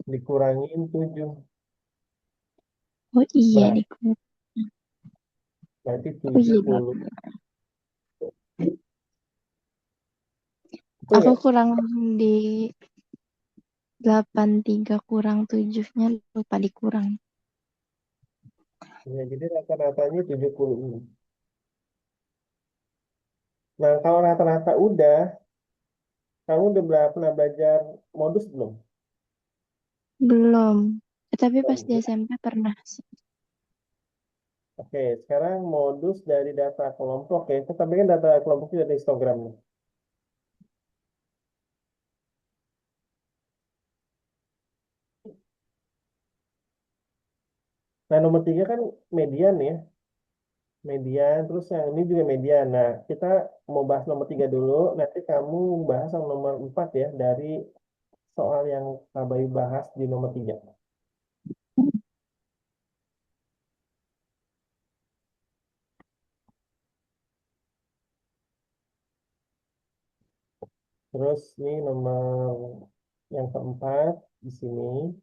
dikurangin 7. Oh iya, Berarti, dikali. berarti Oh iya, 70. 8. Betul Aku ya? kurang di 83 kurang 7-nya lupa dikurang. Ya, jadi rata-ratanya 70. Nah, kalau rata-rata udah, kamu udah pernah belajar modus belum? Belum. Tapi pas di Belum. SMP pernah sih. Oke, sekarang modus dari data kelompok ya. Tapi kan data kelompoknya dari histogram nih. Nah, nomor 3 kan median ya. Median, terus yang ini juga median. Nah, kita mau bahas nomor 3 dulu. Nanti kamu bahas yang nomor 4 ya. Dari soal yang Kabayu bahas di nomor 3. Terus ini nomor yang keempat di sini.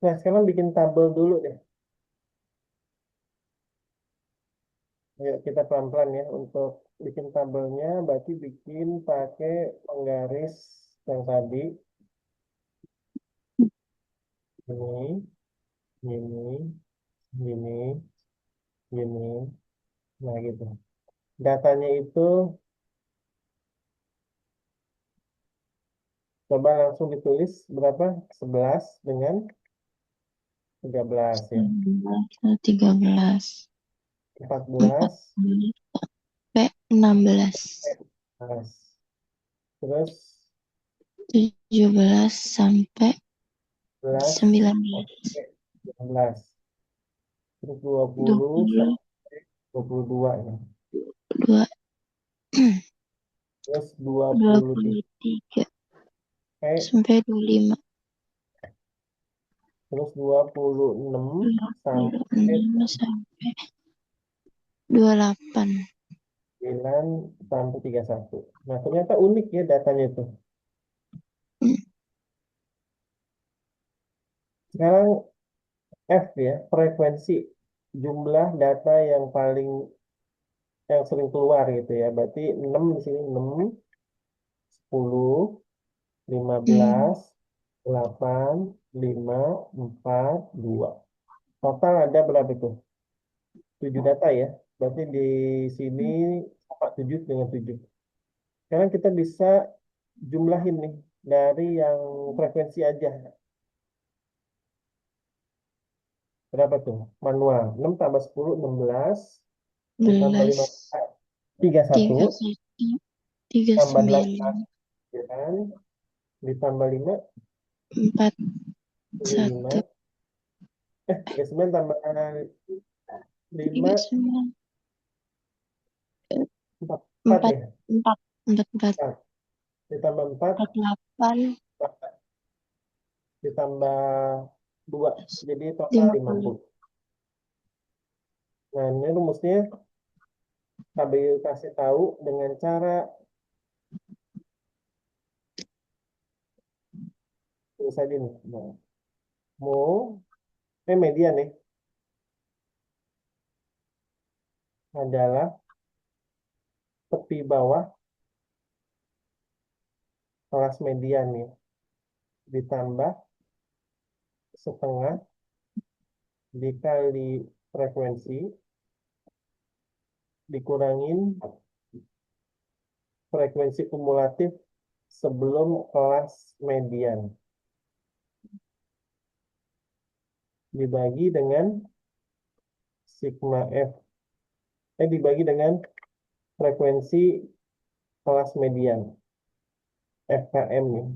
Nah, sekarang bikin tabel dulu deh. Ayo kita pelan-pelan ya. Untuk bikin tabelnya, berarti bikin pakai penggaris yang tadi. Ini, ini, ini, ini. Nah, gitu. Datanya itu coba langsung ditulis berapa? 11 dengan 13 ya. 13, 14, 14 sampai 16, 14. Terus 17 sampai 11 19, sampai 19. Terus 20 22, sampai 22 ya. Terus 23 sampai sampai 25, terus 26 sampai 26 sampai 28. 9 sampai 31. Nah, ternyata unik ya datanya itu. Hmm, Sekarang F ya, frekuensi jumlah data yang sering keluar gitu ya. Berarti 6 di sini 6, 10, lima hmm, belas, 8, 5, 4, 2. Total ada berapa itu? 7 data ya. Berarti di sini 7 dengan 7. Sekarang kita bisa jumlahin nih dari yang frekuensi aja. Berapa tuh? Manual. 6 tambah 10, 16. Ditambah 5, 11, 31. 31, tiga Tambah 8, sembilan, ya kan? Ditambah 5, 4, 1, 35. 39 tambah 5, 39, 4, 4 4, ya? 4, 4, 4, 4. Ditambah 4, 48, ditambah 2. Jadi total 50. 50. Nah, ini rumusnya KBU kasih tahu dengan cara tulis aja nih. Nah, mau median nih adalah tepi bawah kelas median nih ditambah setengah dikali frekuensi dikurangin frekuensi kumulatif sebelum kelas median dibagi dengan sigma F dibagi dengan frekuensi kelas median FKM nih.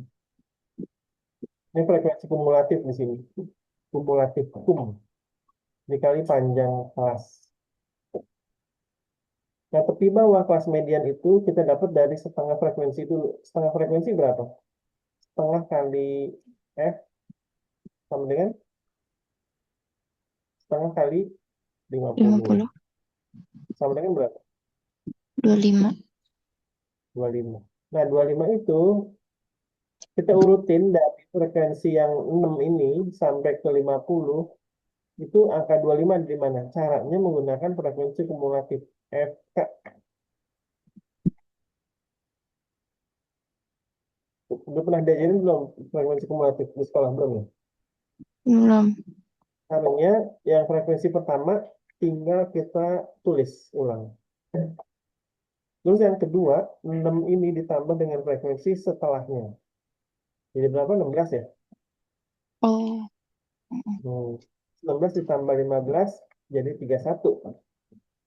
Ini frekuensi kumulatif di sini. Kumulatif dikali panjang kelas. Nah, tepi bawah kelas median itu kita dapat dari setengah frekuensi dulu. Setengah frekuensi berapa? Setengah kali F sama dengan setengah kali 50. 50, Sama dengan berapa? 25. 25. Nah, 25 itu kita urutin dari frekuensi yang 6 ini sampai ke 50. Itu angka 25 di mana? Caranya menggunakan frekuensi kumulatif FK. Udah pernah diajarin belum frekuensi kumulatif di sekolah belum ya? Belum. Caranya yang frekuensi pertama tinggal kita tulis ulang. Terus yang kedua, 6 ini ditambah dengan frekuensi setelahnya. Jadi berapa? 16 ya? Oh, 16 ditambah 15 jadi 31.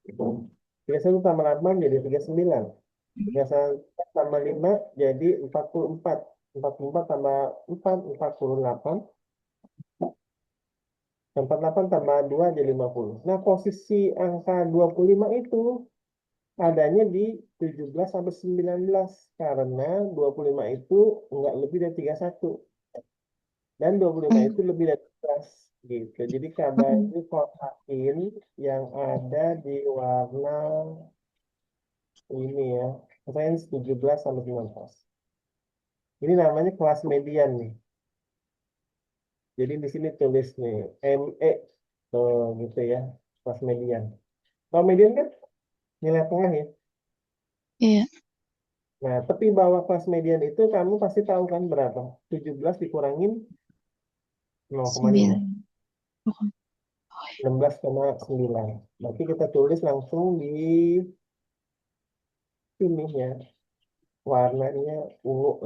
31 tambah 8 jadi 39. 31 tambah 5 jadi 44. 44 tambah 4, 48. 48 tambah 2 jadi 50. Nah, posisi angka 25 itu adanya di 17 sampai 19 karena 25 itu enggak lebih dari 31 dan 25 mm, itu lebih dari 11 gitu. Jadi kabar mm. itu kotakin yang ada di warna ini ya, range 17 sampai 19. Ini namanya kelas median nih. Jadi di sini tulis nih ME tuh gitu ya, kelas median. Kalau median kan nilai tengah ya. Iya. Nah, tepi bawah kelas median itu kamu pasti tahu kan berapa? 17 dikurangin 0,5. 9. 16,9. Berarti kita tulis langsung di sini ya. Warnanya ungu.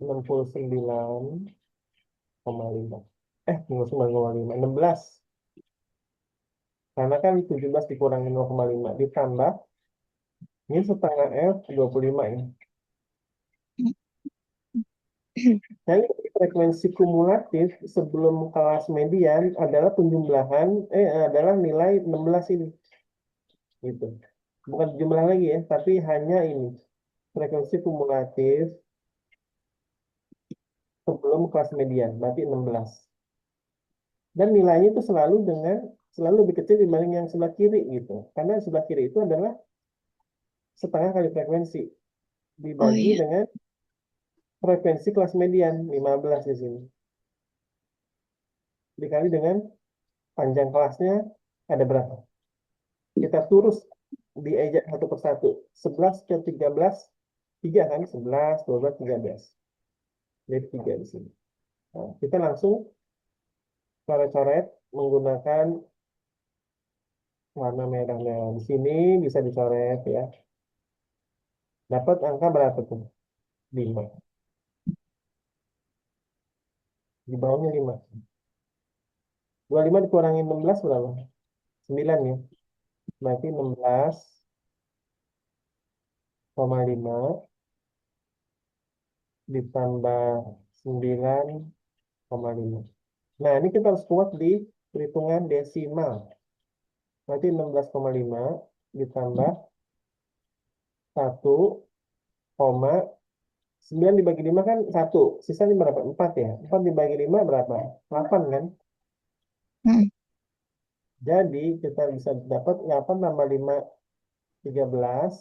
69,5. 69,5. 16. Karena kan 17 dikurangi 0,5. Ditambah. Ini setengah F 25 ya. Jadi frekuensi kumulatif sebelum kelas median adalah penjumlahan, adalah nilai 16 ini. Gitu. Bukan jumlah lagi ya, tapi hanya ini. Frekuensi kumulatif sebelum kelas median, berarti 16. Dan nilainya itu selalu lebih kecil dibanding yang sebelah kiri gitu. Karena sebelah kiri itu adalah setengah kali frekuensi Oh dibagi iya. dengan frekuensi kelas median 15 di sini. Dikali dengan panjang kelasnya ada berapa? Kita terus diejak satu persatu. 11 ke 13, 3 kan? 11, 12, 13. Jadi 3 di sini. Nah, kita langsung coret-coret menggunakan warna merahnya. Di sini bisa dicoret ya. Dapat angka berapa tuh? 5. Di bawahnya 5. 25 dikurangi 16 berapa? 9 ya. Berarti 16,5 ditambah 9,5. Nah, ini kita harus kuat di perhitungan desimal. Berarti 16,5 ditambah 1,9 dibagi 5 kan 1. Sisanya berapa? 4 ya. 4 dibagi 5 berapa? 8 kan? Hmm. Jadi kita bisa dapat 8 tambah 5, 13.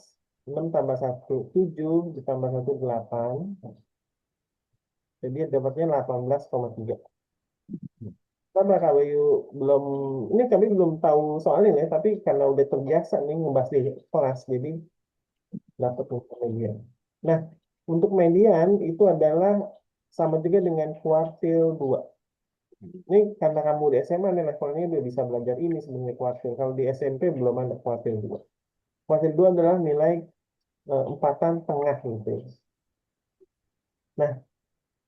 6 tambah 1, 7. Ditambah 1, 8. Jadi dapatnya 18,3. Sama KBU belum, ini kami belum tahu soalnya ya, tapi karena udah terbiasa nih ngebahas di kelas, jadi dapat untuk median. Nah, untuk median itu adalah sama juga dengan kuartil 2. Ini karena kamu di SMA nih levelnya udah bisa belajar ini sebenarnya kuartil. Kalau di SMP belum ada kuartil 2. Kuartil 2 adalah nilai empatan tengah gitu. Nah,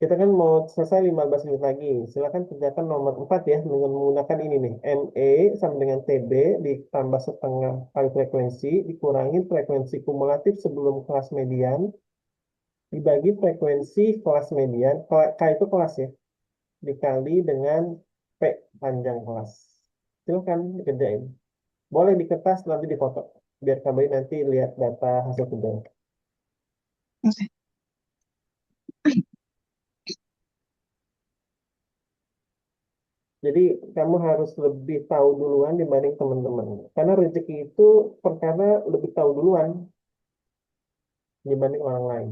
kita kan mau selesai 15 menit lagi. Silakan kerjakan nomor 4 ya dengan menggunakan ini nih. ME sama dengan TB ditambah setengah kali frekuensi dikurangi frekuensi kumulatif sebelum kelas median dibagi frekuensi kelas median. K itu kelas ya. Dikali dengan P panjang kelas. Silakan dikerjain. Boleh di kertas nanti difoto. Biar kalian nanti lihat data hasil kerjaan. Oke. Jadi kamu harus lebih tahu duluan dibanding teman-teman. Karena rezeki itu perkara lebih tahu duluan dibanding orang lain.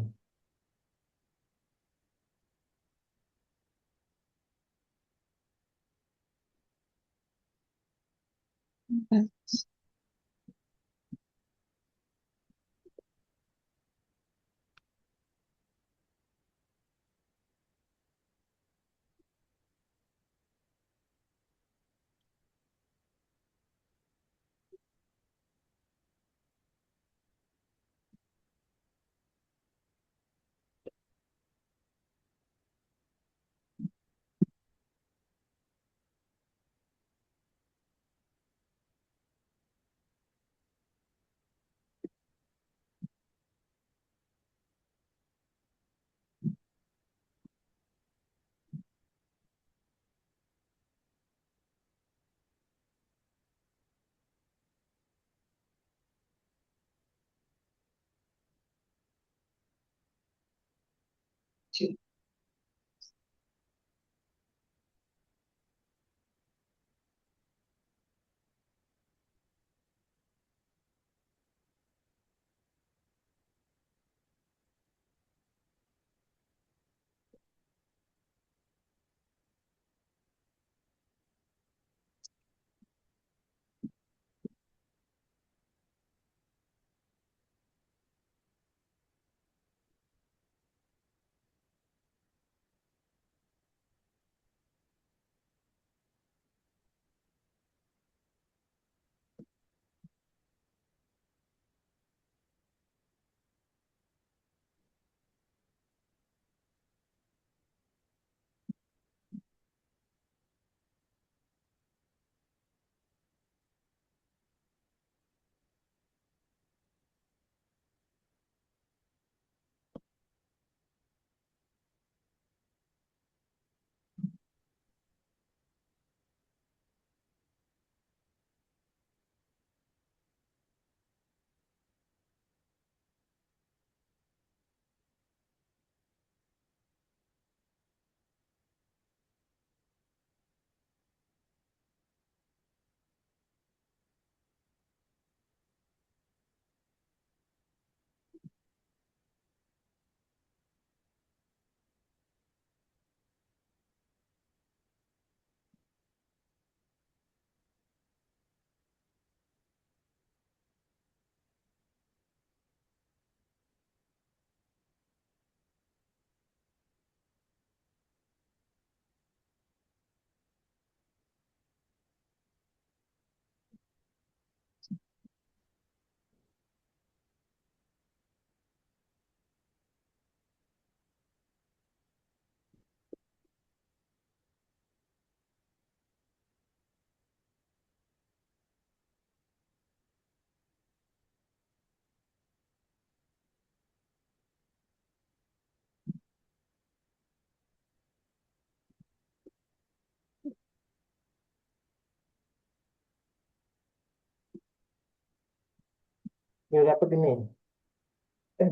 Udah dapet ini.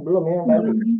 Belum ya yang tadi. Belum.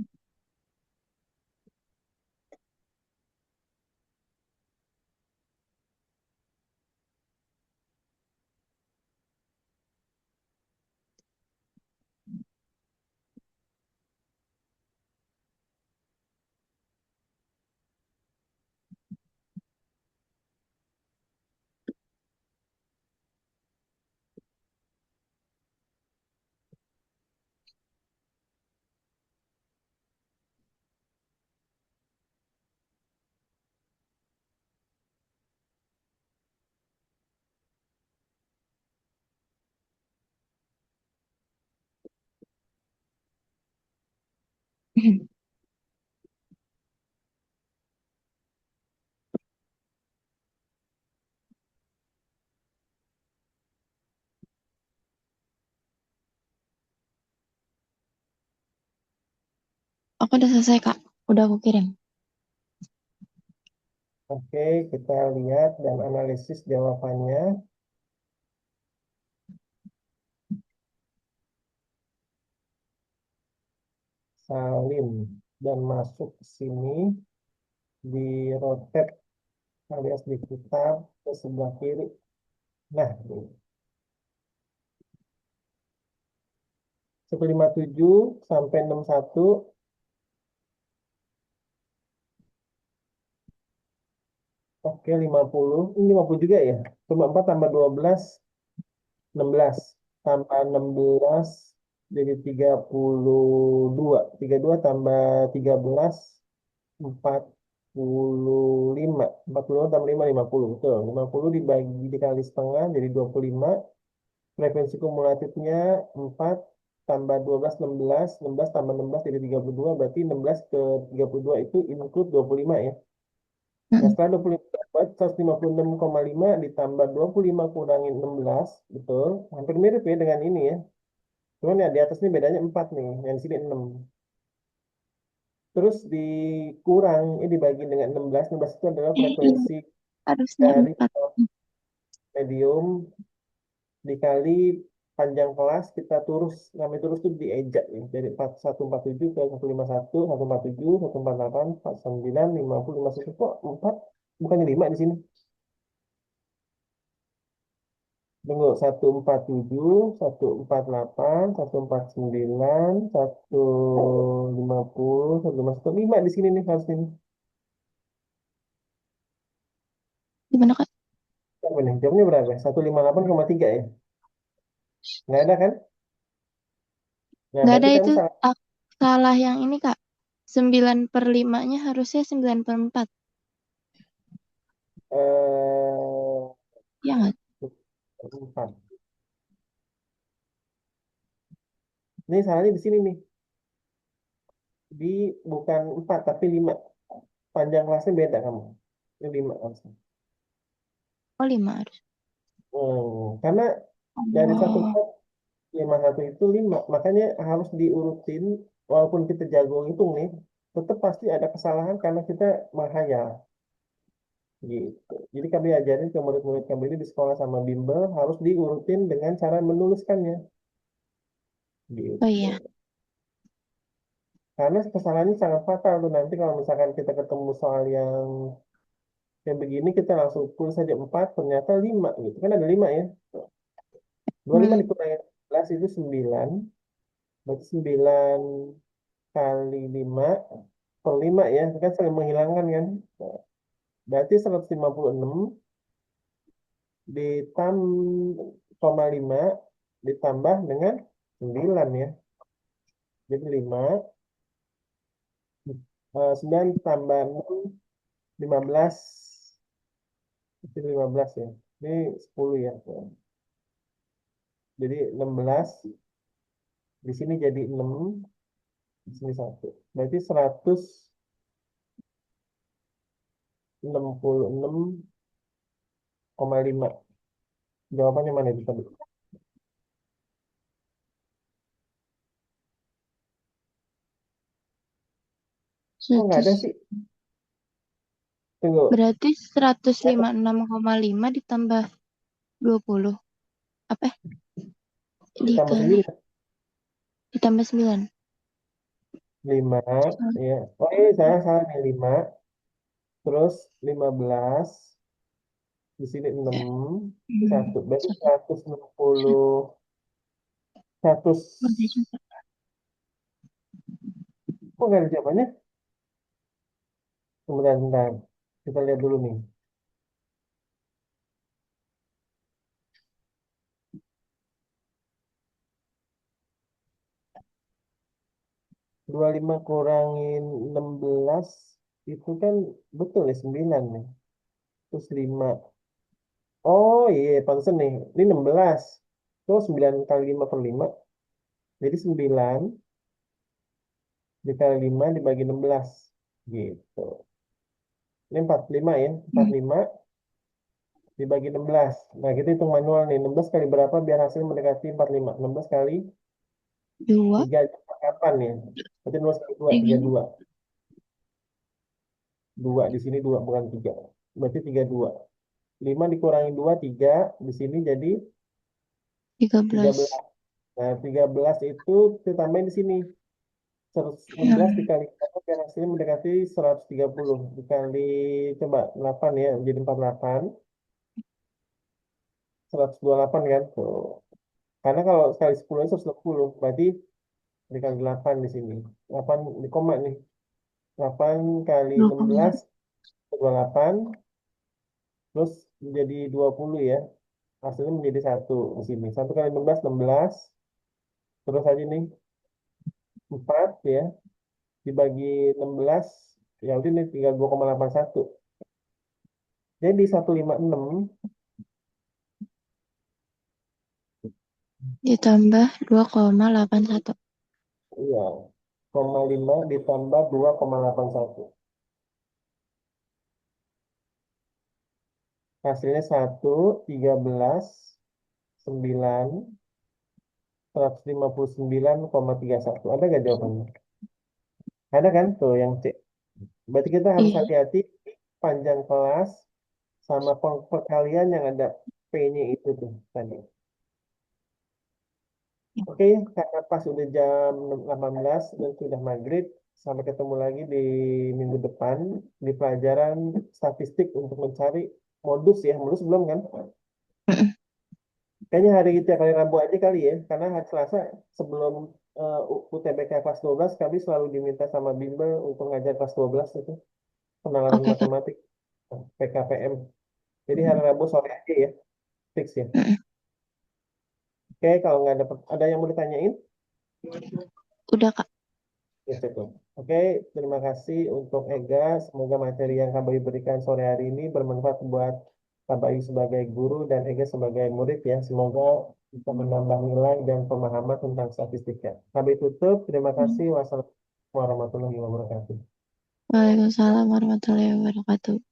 Aku udah selesai, Kak. Udah aku kirim. Oke, kita lihat dan analisis jawabannya. Salin dan masuk ke sini di rotate alias diputar ke sebelah kiri. Nah, ini. 157 sampai 61. Oke, 50. Ini 50 juga ya. Cuma 4 tambah 12, 16. Tambah 16 jadi 32. 32 tambah 13, 45. 40 tambah 5, 50. Betul. 50 dibagi dikali setengah jadi 25. Frekuensi kumulatifnya 4 tambah 12, 16. 16 tambah 16 jadi 32. Berarti 16 ke 32 itu include 25 ya. Nah, Mm-mm. setelah 25 dapat 156,5 ditambah 25 kurangin 16, betul. Hampir mirip ya dengan ini ya. Cuman ya di atas ini bedanya 4 nih, yang di sini 6. Terus dikurang, ini dibagi dengan 16. 16 itu adalah Ini frekuensi harusnya dari 4. medium dikali panjang kelas kita terus, namanya terus itu diejak ya. Dari 147 ke 151, 147, 148, 49, 50, 51. Kok 4? Bukannya 5 di sini. Tunggu, 147, 148, 149, 150, 151, 5 di sini nih harus ini. Gimana, Kak? Apa nih? Jawabnya berapa? 158,3 ya? Nggak ada kan? Nah, Nggak berarti ada kamu itu. salah. Ah, salah yang ini, Kak. 9/5-nya harusnya 9/4. Eh, Ya nggak? 4. Ini salahnya di sini nih. Di bukan 4 tapi 5. Panjang kelasnya beda kamu. Ini 5 harusnya. Oh, 5 harus. Karena dari satu Oh, 51 itu 5, makanya harus diurutin. Walaupun kita jago hitung nih, tetap pasti ada kesalahan karena kita menghayal gitu. Jadi kami ajarin ke murid-murid kami ini di sekolah sama bimbel harus diurutin dengan cara menuliskannya oh gitu. iya. Karena kesalahannya sangat fatal tuh nanti kalau misalkan kita ketemu soal yang begini kita langsung tulis saja 4 ternyata 5 gitu. Kan ada 5 ya. 25 Hmm. dikurangi 11 itu 9. Berarti 9 kali 5 per 5 ya, kan saling menghilangkan kan. Nah, berarti 156 ditambah 5 ditambah dengan 9 ya. Jadi 5, 9 tambah 6, 15. Itu 15 ya. Ini 10 ya. Jadi 16, di sini jadi 6, di sini 1. Berarti 166,5. Jawabannya mana itu tadi? Oh, nggak ada 100. sih. Tunggu, Berarti 156,5 ditambah 20. Apa ya? ditambah Dikali. 9. ditambah 9. 5, Salah. ya. Oh iya, saya salah nih 5. Terus 15. Di sini 6. Hmm, 1. Berarti satu. 160. 100. Udah juga. Kok nggak ada jawabannya? Sebentar, sebentar. Kita lihat dulu nih. 25 kurangin 16. Itu kan betul ya 9 nih. Terus 5. Oh iya, pantesan nih. Ini 16. Terus 9 kali 5 per 5. Jadi 9 dikali 5 dibagi 16. Gitu. Ini 45 ya. Hmm, 45 dibagi 16. Nah, kita hitung manual nih. 16 kali berapa biar hasilnya mendekati 45. 16 kali 2, 3 8 ya. Berarti 16 kali 2, 3, 32. 2 di sini 2 bukan 3. Berarti 32. 5 dikurangi 2, 3. Di sini jadi 13. 13. Nah, 13 itu kita tambahin di sini. 16 Hmm, dikali 8 biar hasilnya mendekati 130. Dikali coba 8 ya, jadi 48. 128 kan? Tuh. Karena kalau sekali 10 itu 160. Berarti dikali 8 di sini. 8 di koma nih. 8 kali 2, 16, 28. Terus menjadi 20 ya. Hasilnya menjadi 1 di sini. 1 kali 16, 16. Terus aja nih, 4 ya. Dibagi 16. Ya udah nih tinggal 2,81. Jadi 156. ditambah 2,81. Iya. 0,5 ditambah 2,81. Hasilnya 1, 13, 9, 159,31. Ada nggak jawabannya? Ada kan tuh yang C. Berarti kita harus Iya. hati-hati panjang kelas sama perkalian yang ada P-nya itu tuh tadi. Oke, karena pas udah jam 18 dan sudah maghrib, sampai ketemu lagi di minggu depan di pelajaran statistik untuk mencari modus ya. Modus belum kan? Mm-mm. Kayaknya hari tiap hari Rabu aja kali ya, karena hari Selasa sebelum UTBK kelas 12 kami selalu diminta sama bimbel untuk ngajar kelas 12 itu penalaran Oke, Kak. matematik PKPM. Jadi hari Rabu sore aja ya, fix ya. Mm-mm. Oke, kalau nggak ada ada yang mau ditanyain, Udah, Kak. ya cukup. Oke, terima kasih untuk Ega. Semoga materi yang kami berikan sore hari ini bermanfaat buat Kak Bayu sebagai guru dan Ega sebagai murid ya. Semoga bisa menambah nilai dan pemahaman tentang statistika. Kami tutup. Terima kasih. Wassalamualaikum warahmatullahi wabarakatuh. Waalaikumsalam warahmatullahi wabarakatuh.